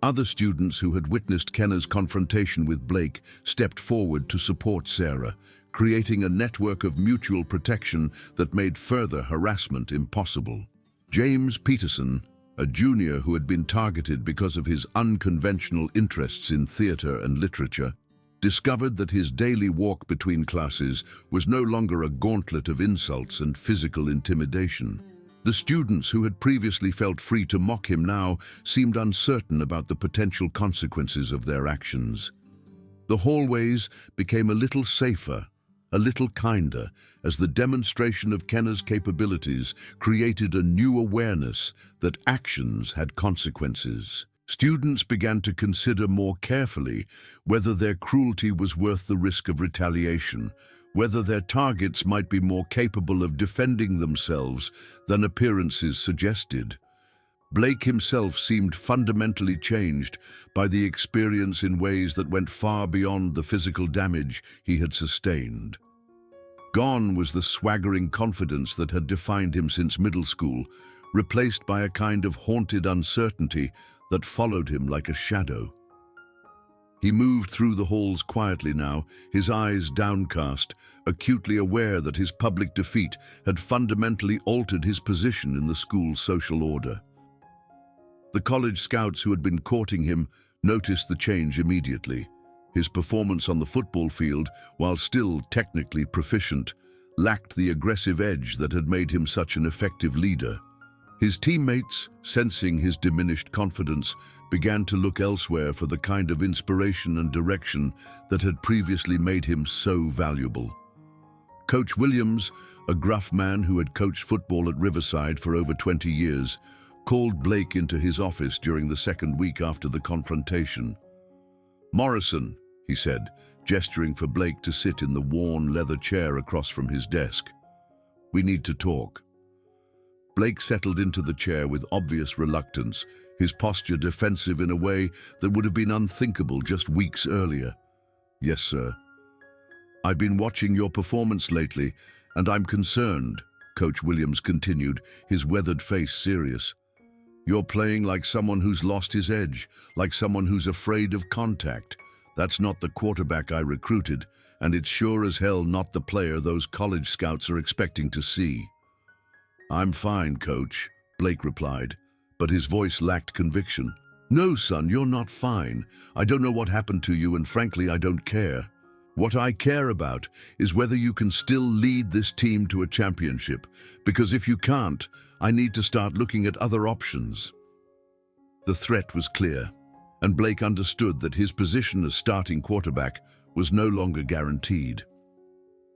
Other students who had witnessed Kenna's confrontation with Blake stepped forward to support Sarah, creating a network of mutual protection that made further harassment impossible. James Peterson, a junior who had been targeted because of his unconventional interests in theater and literature, discovered that his daily walk between classes was no longer a gauntlet of insults and physical intimidation. The students who had previously felt free to mock him now seemed uncertain about the potential consequences of their actions. The hallways became a little safer, a little kinder, as the demonstration of Kenna's capabilities created a new awareness that actions had consequences. Students began to consider more carefully whether their cruelty was worth the risk of retaliation, whether their targets might be more capable of defending themselves than appearances suggested. Blake himself seemed fundamentally changed by the experience in ways that went far beyond the physical damage he had sustained. Gone was the swaggering confidence that had defined him since middle school, replaced by a kind of haunted uncertainty that followed him like a shadow. He moved through the halls quietly now, his eyes downcast, acutely aware that his public defeat had fundamentally altered his position in the school's social order. The college scouts who had been courting him noticed the change immediately. His performance on the football field, while still technically proficient, lacked the aggressive edge that had made him such an effective leader. His teammates, sensing his diminished confidence, began to look elsewhere for the kind of inspiration and direction that had previously made him so valuable. Coach Williams, a gruff man who had coached football at Riverside for over 20 years, called Blake into his office during the second week after the confrontation. "Morrison," he said, gesturing for Blake to sit in the worn leather chair across from his desk. "We need to talk." Blake settled into the chair with obvious reluctance, his posture defensive in a way that would have been unthinkable just weeks earlier. "Yes, sir." "I've been watching your performance lately, and I'm concerned," Coach Williams continued, his weathered face serious. "You're playing like someone who's lost his edge, like someone who's afraid of contact. That's not the quarterback I recruited, and it's sure as hell not the player those college scouts are expecting to see." "I'm fine, Coach," Blake replied, but his voice lacked conviction. "No, son, you're not fine. I don't know what happened to you, and frankly, I don't care. What I care about is whether you can still lead this team to a championship, because if you can't, I need to start looking at other options." The threat was clear, and Blake understood that his position as starting quarterback was no longer guaranteed.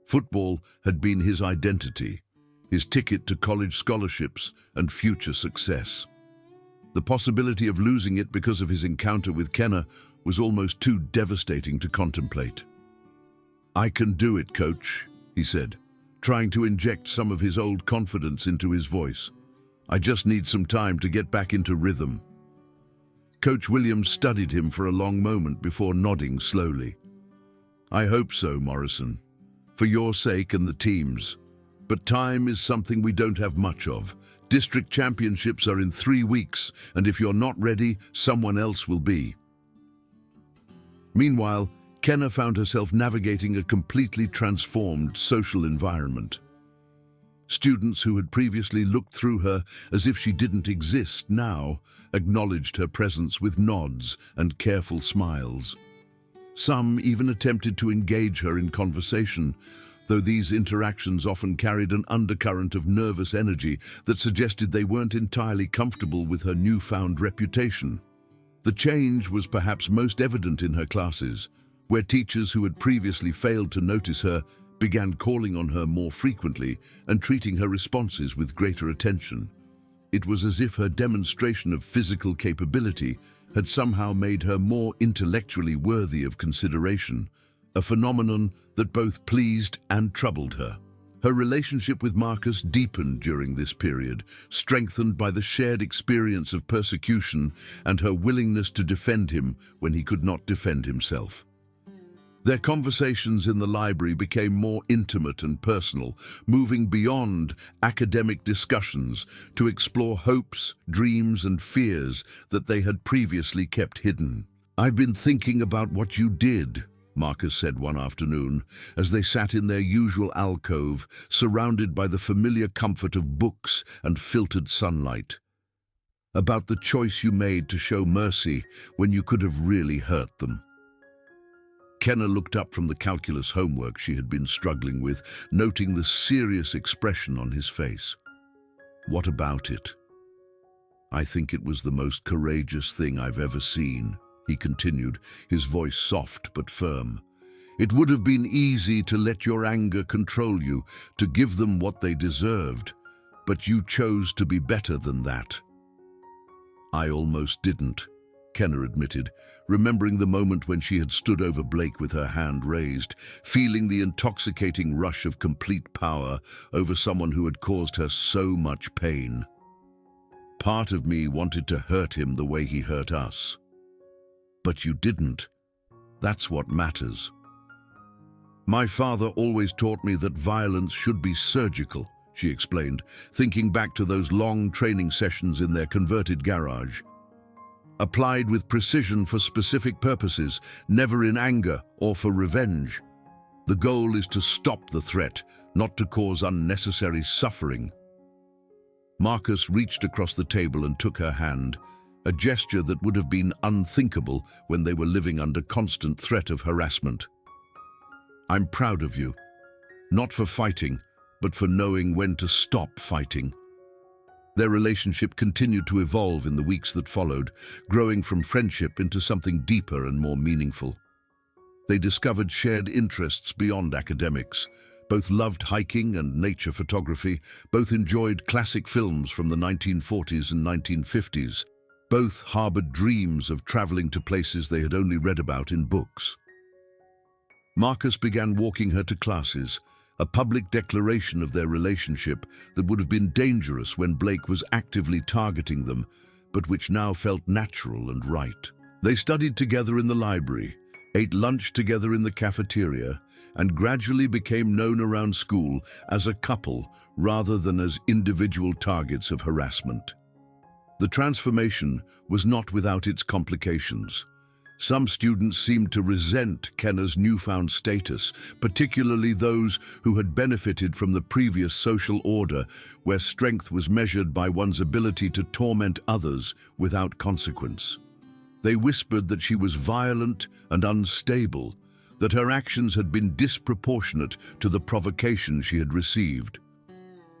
Football had been his identity, his ticket to college scholarships and future success. The possibility of losing it because of his encounter with Kenna was almost too devastating to contemplate. "I can do it, Coach," he said, trying to inject some of his old confidence into his voice. "I just need some time to get back into rhythm." Coach Williams studied him for a long moment before nodding slowly. "I hope so, Morrison, for your sake and the team's. But time is something we don't have much of. District championships are in 3 weeks, and if you're not ready, someone else will be." Meanwhile, Kenna found herself navigating a completely transformed social environment. Students who had previously looked through her as if she didn't exist now acknowledged her presence with nods and careful smiles. Some even attempted to engage her in conversation, though these interactions often carried an undercurrent of nervous energy that suggested they weren't entirely comfortable with her newfound reputation. The change was perhaps most evident in her classes, where teachers who had previously failed to notice her began calling on her more frequently and treating her responses with greater attention. It was as if her demonstration of physical capability had somehow made her more intellectually worthy of consideration, a phenomenon that both pleased and troubled her. Her relationship with Marcus deepened during this period, strengthened by the shared experience of persecution and her willingness to defend him when he could not defend himself. Their conversations in the library became more intimate and personal, moving beyond academic discussions to explore hopes, dreams, and fears that they had previously kept hidden. "I've been thinking about what you did," Marcus said one afternoon, as they sat in their usual alcove, surrounded by the familiar comfort of books and filtered sunlight. "About the choice you made to show mercy when you could have really hurt them." Kenna looked up from the calculus homework she had been struggling with, noting the serious expression on his face. "What about it?" "I think it was the most courageous thing I've ever seen," he continued, his voice soft but firm. "It would have been easy to let your anger control you, to give them what they deserved, but you chose to be better than that." "I almost didn't," Kenna admitted, remembering the moment when she had stood over Blake with her hand raised, feeling the intoxicating rush of complete power over someone who had caused her so much pain. "Part of me wanted to hurt him the way he hurt us. But you didn't. That's what matters. My father always taught me that violence should be surgical," she explained, thinking back to those long training sessions in their converted garage. "Applied with precision for specific purposes, never in anger or for revenge. The goal is to stop the threat, not to cause unnecessary suffering." Marcus reached across the table and took her hand, a gesture that would have been unthinkable when they were living under constant threat of harassment. "I'm proud of you, not for fighting, but for knowing when to stop fighting." Their relationship continued to evolve in the weeks that followed, growing from friendship into something deeper and more meaningful. They discovered shared interests beyond academics. Both loved hiking and nature photography, both enjoyed classic films from the 1940s and 1950s. Both harbored dreams of traveling to places they had only read about in books. Marcus began walking her to classes, a public declaration of their relationship that would have been dangerous when Blake was actively targeting them, but which now felt natural and right. They studied together in the library, ate lunch together in the cafeteria, and gradually became known around school as a couple rather than as individual targets of harassment. The transformation was not without its complications. Some students seemed to resent Kenna's newfound status, particularly those who had benefited from the previous social order, where strength was measured by one's ability to torment others without consequence. They whispered that she was violent and unstable, that her actions had been disproportionate to the provocation she had received.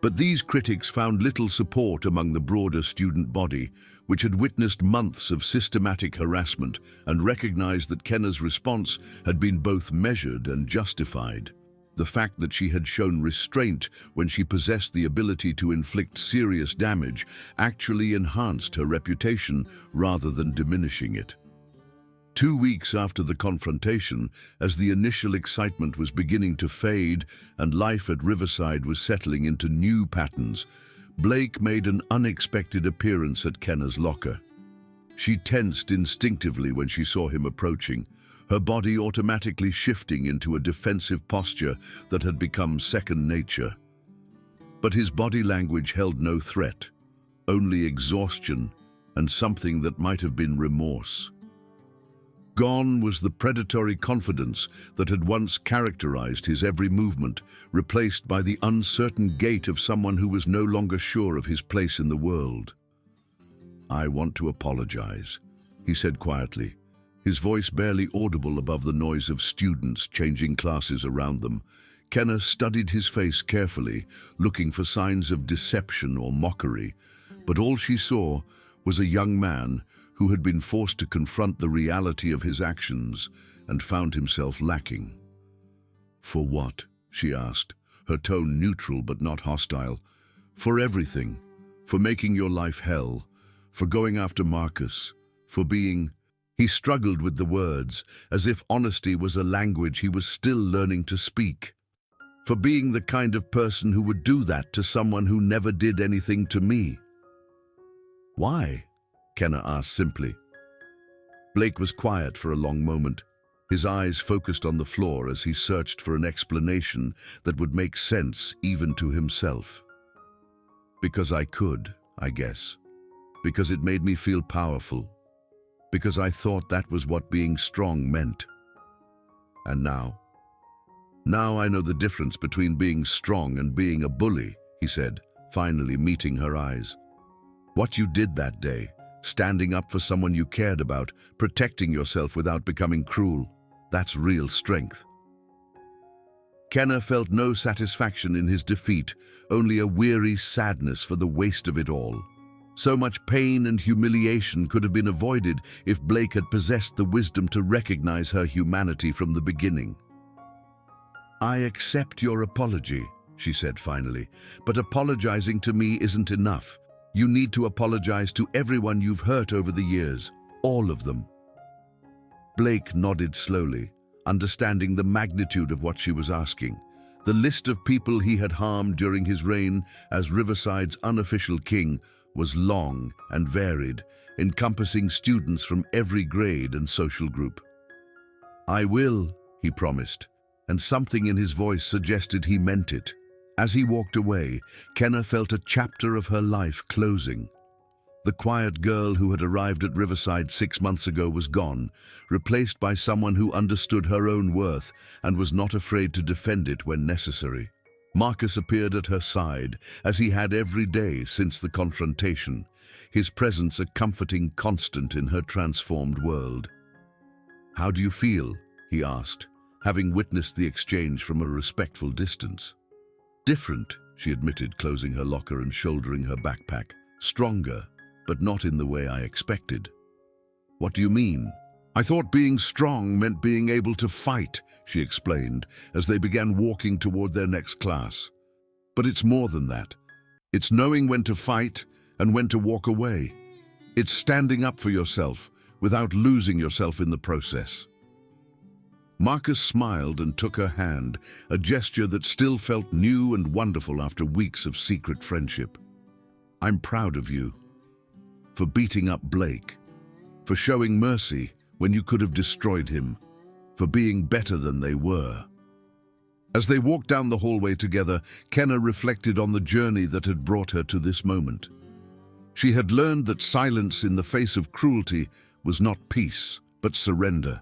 But these critics found little support among the broader student body, which had witnessed months of systematic harassment and recognized that Kenna's response had been both measured and justified. The fact that she had shown restraint when she possessed the ability to inflict serious damage actually enhanced her reputation rather than diminishing it. 2 weeks after the confrontation, as the initial excitement was beginning to fade and life at Riverside was settling into new patterns, Blake made an unexpected appearance at Kenna's locker. She tensed instinctively when she saw him approaching, her body automatically shifting into a defensive posture that had become second nature. But his body language held no threat, only exhaustion and something that might have been remorse. Gone was the predatory confidence that had once characterized his every movement, replaced by the uncertain gait of someone who was no longer sure of his place in the world. "I want to apologize," he said quietly, his voice barely audible above the noise of students changing classes around them. Kenna studied his face carefully, looking for signs of deception or mockery, but all she saw was a young man who had been forced to confront the reality of his actions and found himself lacking. "For what?" she asked, her tone neutral but not hostile. "For everything. For making your life hell. For going after Marcus. For being—" He struggled with the words, as if honesty was a language he was still learning to speak. For being the kind of person who would do that to someone who never did anything to me. Why? Kenna asked simply. Blake was quiet for a long moment, his eyes focused on the floor as he searched for an explanation that would make sense even to himself. Because I could, I guess. Because it made me feel powerful. Because I thought that was what being strong meant. And now? Now I know the difference between being strong and being a bully, he said, finally meeting her eyes. What you did that day, standing up for someone you cared about, protecting yourself without becoming cruel, that's real strength. Kenna felt no satisfaction in his defeat, only a weary sadness for the waste of it all. So much pain and humiliation could have been avoided if Blake had possessed the wisdom to recognize her humanity from the beginning. I accept your apology, she said finally, but apologizing to me isn't enough. You need to apologize to everyone you've hurt over the years, all of them. Blake nodded slowly, understanding the magnitude of what she was asking. The list of people he had harmed during his reign as Riverside's unofficial king was long and varied, encompassing students from every grade and social group. I will, he promised, and something in his voice suggested he meant it. As he walked away, Kenna felt a chapter of her life closing. The quiet girl who had arrived at Riverside 6 months ago was gone, replaced by someone who understood her own worth and was not afraid to defend it when necessary. Marcus appeared at her side, as he had every day since the confrontation, his presence a comforting constant in her transformed world. How do you feel? He asked, having witnessed the exchange from a respectful distance. Different, she admitted, closing her locker and shouldering her backpack. Stronger, but not in the way I expected. What do you mean? I thought being strong meant being able to fight, she explained, as they began walking toward their next class. But it's more than that. It's knowing when to fight and when to walk away. It's standing up for yourself without losing yourself in the process. Marcus smiled and took her hand, a gesture that still felt new and wonderful after weeks of secret friendship. I'm proud of you. For beating up Blake. For showing mercy when you could have destroyed him. For being better than they were. As they walked down the hallway together, Kenna reflected on the journey that had brought her to this moment. She had learned that silence in the face of cruelty was not peace, but surrender.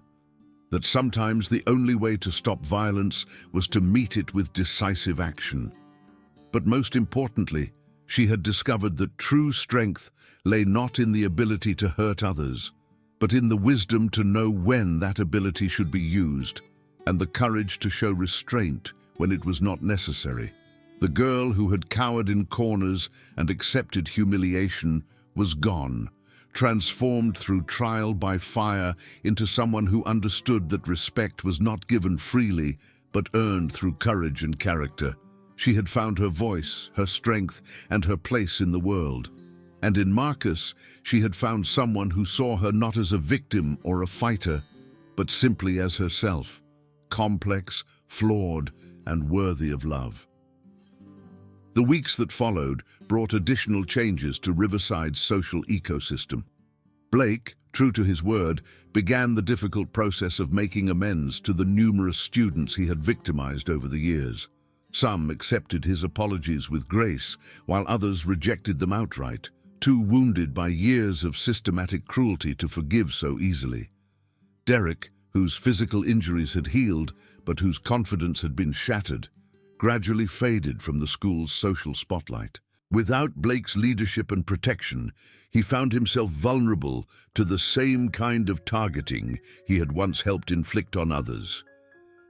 That sometimes the only way to stop violence was to meet it with decisive action. But most importantly, she had discovered that true strength lay not in the ability to hurt others, but in the wisdom to know when that ability should be used, and the courage to show restraint when it was not necessary. The girl who had cowered in corners and accepted humiliation was gone, transformed through trial by fire into someone who understood that respect was not given freely, but earned through courage and character. She had found her voice, her strength, and her place in the world. And in Marcus, she had found someone who saw her not as a victim or a fighter, but simply as herself, complex, flawed, and worthy of love. The weeks that followed brought additional changes to Riverside's social ecosystem. Blake, true to his word, began the difficult process of making amends to the numerous students he had victimized over the years. Some accepted his apologies with grace, while others rejected them outright, too wounded by years of systematic cruelty to forgive so easily. Derek, whose physical injuries had healed, but whose confidence had been shattered, gradually faded from the school's social spotlight. Without Blake's leadership and protection, he found himself vulnerable to the same kind of targeting he had once helped inflict on others.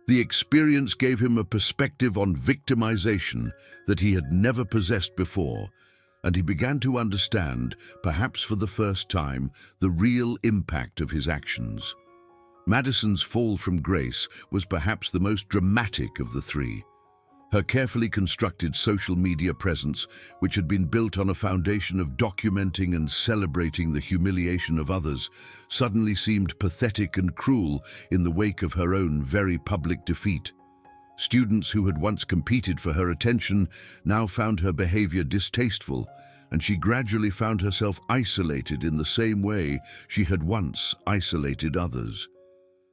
The experience gave him a perspective on victimization that he had never possessed before, and he began to understand, perhaps for the first time, the real impact of his actions. Madison's fall from grace was perhaps the most dramatic of the three. Her carefully constructed social media presence, which had been built on a foundation of documenting and celebrating the humiliation of others, suddenly seemed pathetic and cruel in the wake of her own very public defeat. Students who had once competed for her attention now found her behavior distasteful, and she gradually found herself isolated in the same way she had once isolated others.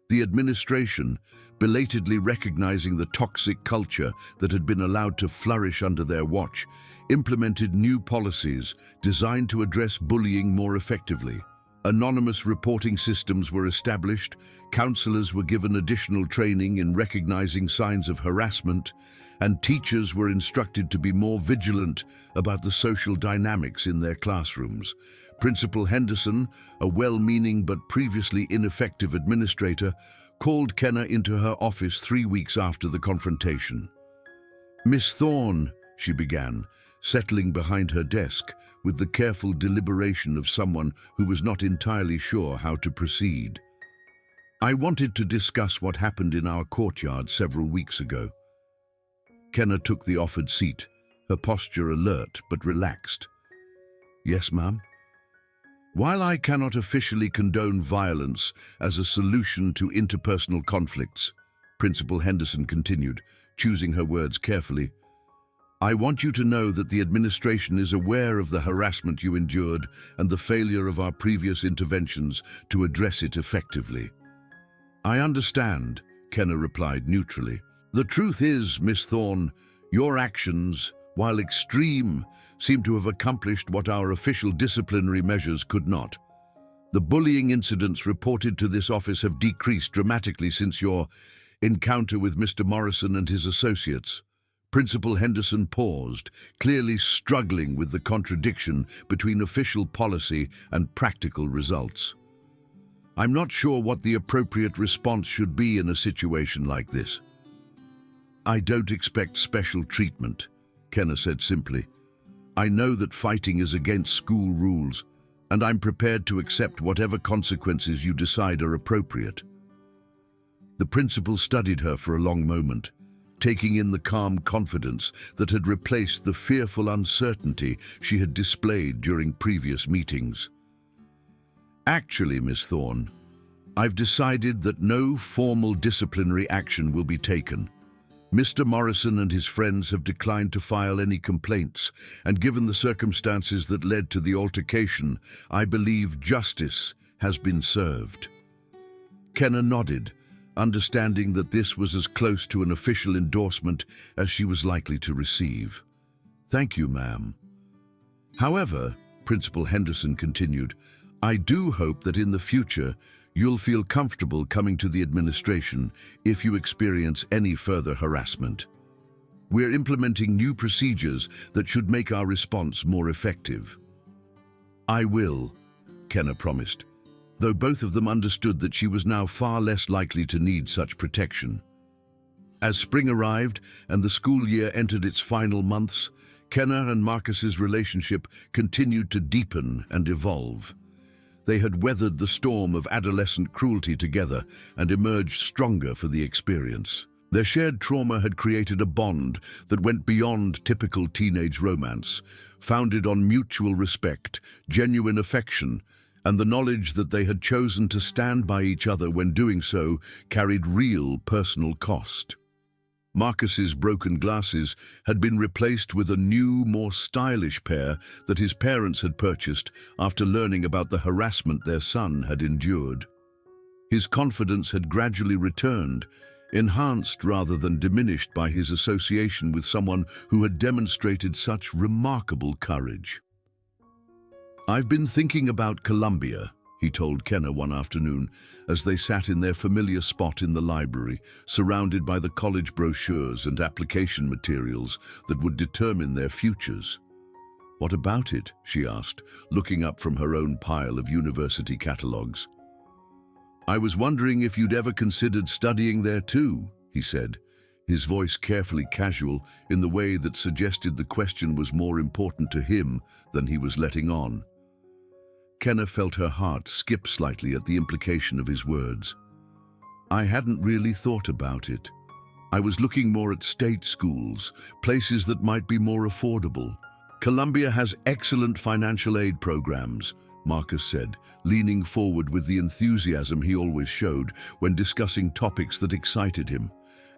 The administration, belatedly recognizing the toxic culture that had been allowed to flourish under their watch, implemented new policies designed to address bullying more effectively. Anonymous reporting systems were established, counselors were given additional training in recognizing signs of harassment, and teachers were instructed to be more vigilant about the social dynamics in their classrooms. Principal Henderson, a well-meaning but previously ineffective administrator, called Kenna into her office 3 weeks after the confrontation. "Miss Thorne," she began, settling behind her desk with the careful deliberation of someone who was not entirely sure how to proceed. "I wanted to discuss what happened in our courtyard several weeks ago." Kenna took the offered seat, her posture alert but relaxed. "Yes, ma'am?" "While I cannot officially condone violence as a solution to interpersonal conflicts," Principal Henderson continued, choosing her words carefully, "I want you to know that the administration is aware of the harassment you endured and the failure of our previous interventions to address it effectively." "I understand," Kenna replied neutrally. "The truth is, Miss Thorne, your actions, while extreme, seem to have accomplished what our official disciplinary measures could not. The bullying incidents reported to this office have decreased dramatically since your encounter with Mr. Morrison and his associates." Principal Henderson paused, clearly struggling with the contradiction between official policy and practical results. "I'm not sure what the appropriate response should be in a situation like this." "I don't expect special treatment," Kenna said simply. "I know that fighting is against school rules, and I'm prepared to accept whatever consequences you decide are appropriate." The principal studied her for a long moment, taking in the calm confidence that had replaced the fearful uncertainty she had displayed during previous meetings. "Actually, Miss Thorne, I've decided that no formal disciplinary action will be taken. Mr. Morrison and his friends have declined to file any complaints, and given the circumstances that led to the altercation, I believe justice has been served." Kenna nodded, understanding that this was as close to an official endorsement as she was likely to receive. "Thank you, ma'am. However," Principal Henderson continued, "I do hope that in the future you'll feel comfortable coming to the administration if you experience any further harassment. We're implementing new procedures that should make our response more effective." "I will," Kenna promised, though both of them understood that she was now far less likely to need such protection. As spring arrived and the school year entered its final months, Kenna and Marcus's relationship continued to deepen and evolve. They had weathered the storm of adolescent cruelty together and emerged stronger for the experience. Their shared trauma had created a bond that went beyond typical teenage romance, founded on mutual respect, genuine affection, and the knowledge that they had chosen to stand by each other when doing so carried real personal cost. Marcus's broken glasses had been replaced with a new, more stylish pair that his parents had purchased after learning about the harassment their son had endured. His confidence had gradually returned, enhanced rather than diminished by his association with someone who had demonstrated such remarkable courage. "I've been thinking about Columbia," he told Kenna one afternoon as they sat in their familiar spot in the library, surrounded by the college brochures and application materials that would determine their futures. "What about it?" she asked, looking up from her own pile of university catalogues. "I was wondering if you'd ever considered studying there too," he said, his voice carefully casual in the way that suggested the question was more important to him than he was letting on. Kenna felt her heart skip slightly at the implication of his words. "I hadn't really thought about it. I was looking more at state schools, places that might be more affordable. Columbia has excellent financial aid programs," Marcus said, leaning forward with the enthusiasm he always showed when discussing topics that excited him.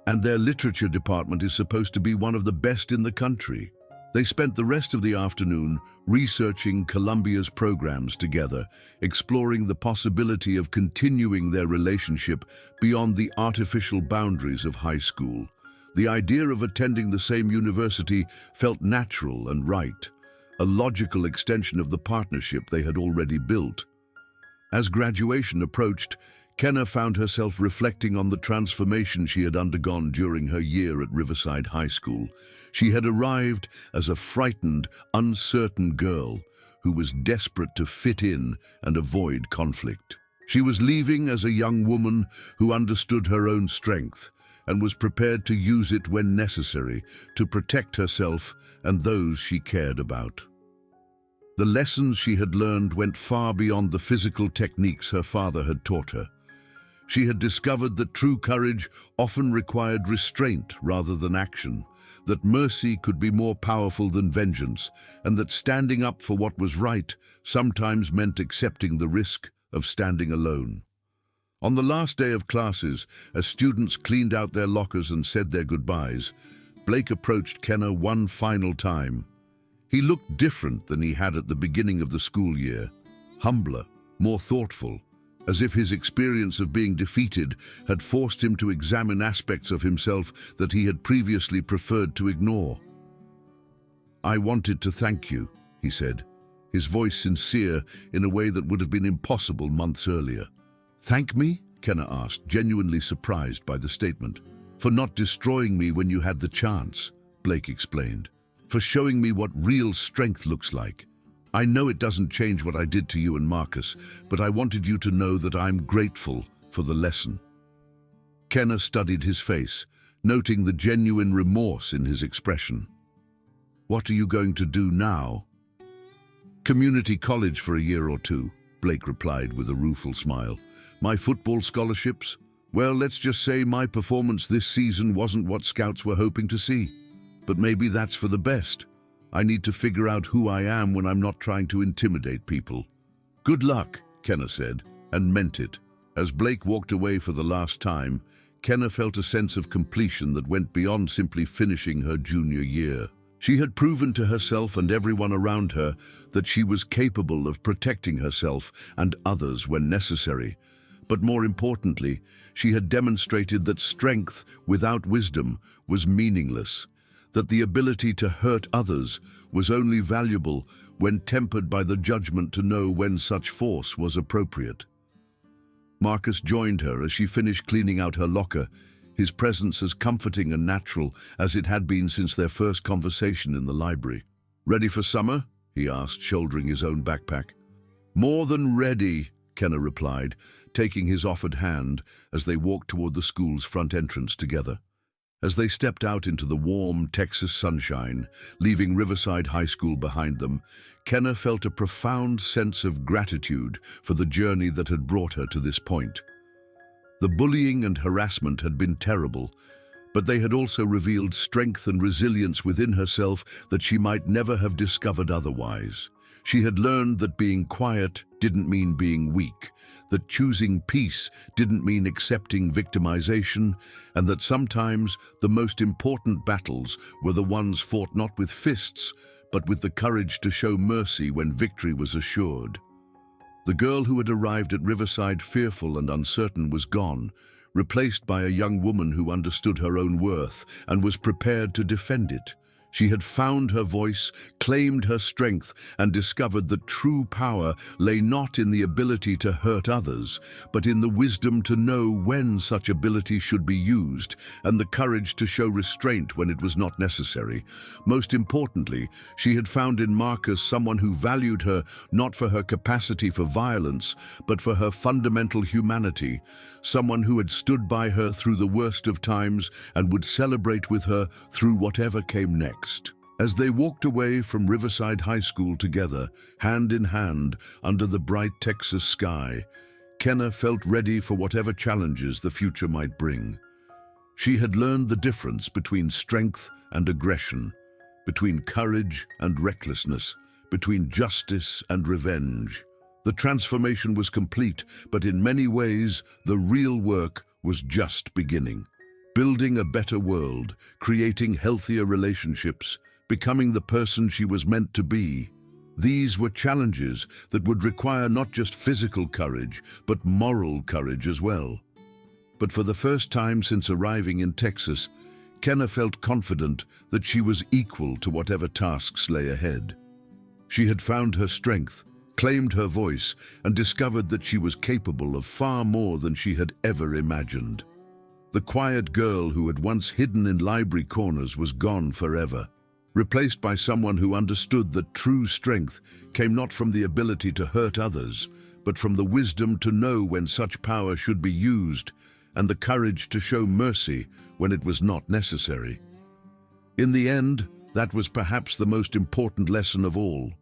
and their literature department is supposed to be one of the best in the country. They spent the rest of the afternoon researching Columbia's programs together, exploring the possibility of continuing their relationship beyond the artificial boundaries of high school. The idea of attending the same university felt natural and right, a logical extension of the partnership they had already built. As graduation approached, Kenna found herself reflecting on the transformation she had undergone during her year at Riverside High School. She had arrived as a frightened, uncertain girl who was desperate to fit in and avoid conflict. She was leaving as a young woman who understood her own strength and was prepared to use it when necessary to protect herself and those she cared about. The lessons she had learned went far beyond the physical techniques her father had taught her. She had discovered that true courage often required restraint rather than action, that mercy could be more powerful than vengeance, and that standing up for what was right sometimes meant accepting the risk of standing alone. On the last day of classes, as students cleaned out their lockers and said their goodbyes, Blake approached Kenna one final time. He looked different than he had at the beginning of the school year, humbler, more thoughtful, as if his experience of being defeated had forced him to examine aspects of himself that he had previously preferred to ignore. "I wanted to thank you," he said, his voice sincere in a way that would have been impossible months earlier. "Thank me?" Kenna asked, genuinely surprised by the statement. "For not destroying me when you had the chance," Blake explained. "For showing me what real strength looks like. I know it doesn't change what I did to you and Marcus, but I wanted you to know that I'm grateful for the lesson." Kenna studied his face, noting the genuine remorse in his expression. "What are you going to do now?" "Community college for a year or two," Blake replied with a rueful smile. "My football scholarships? Well, let's just say my performance this season wasn't what scouts were hoping to see. But maybe that's for the best. I need to figure out who I am when I'm not trying to intimidate people." "Good luck," Kenna said, and meant it. As Blake walked away for the last time, Kenna felt a sense of completion that went beyond simply finishing her junior year. She had proven to herself and everyone around her that she was capable of protecting herself and others when necessary. But more importantly, she had demonstrated that strength without wisdom was meaningless, that the ability to hurt others was only valuable when tempered by the judgment to know when such force was appropriate. Marcus joined her as she finished cleaning out her locker, his presence as comforting and natural as it had been since their first conversation in the library. "Ready for summer?" he asked, shouldering his own backpack. "More than ready," Kenna replied, taking his offered hand as they walked toward the school's front entrance together. As they stepped out into the warm Texas sunshine, leaving Riverside High School behind them, Kenna felt a profound sense of gratitude for the journey that had brought her to this point. The bullying and harassment had been terrible, but they had also revealed strength and resilience within herself that she might never have discovered otherwise. She had learned that being quiet didn't mean being weak, that choosing peace didn't mean accepting victimization, and that sometimes the most important battles were the ones fought not with fists, but with the courage to show mercy when victory was assured. The girl who had arrived at Riverside fearful and uncertain was gone, replaced by a young woman who understood her own worth and was prepared to defend it. She had found her voice, claimed her strength, and discovered that true power lay not in the ability to hurt others, but in the wisdom to know when such ability should be used, and the courage to show restraint when it was not necessary. Most importantly, she had found in Marcus someone who valued her not for her capacity for violence, but for her fundamental humanity, someone who had stood by her through the worst of times and would celebrate with her through whatever came next. As they walked away from Riverside High School together, hand in hand, under the bright Texas sky, Kenna felt ready for whatever challenges the future might bring. She had learned the difference between strength and aggression, between courage and recklessness, between justice and revenge. The transformation was complete, but in many ways, the real work was just beginning. building a better world, creating healthier relationships, becoming the person she was meant to be. These were challenges that would require not just physical courage, but moral courage as well. But for the first time since arriving in Texas, Kenna felt confident that she was equal to whatever tasks lay ahead. She had found her strength, claimed her voice, and discovered that she was capable of far more than she had ever imagined. The quiet girl who had once hidden in library corners was gone forever, replaced by someone who understood that true strength came not from the ability to hurt others, but from the wisdom to know when such power should be used, and the courage to show mercy when it was not necessary. In the end, that was perhaps the most important lesson of all.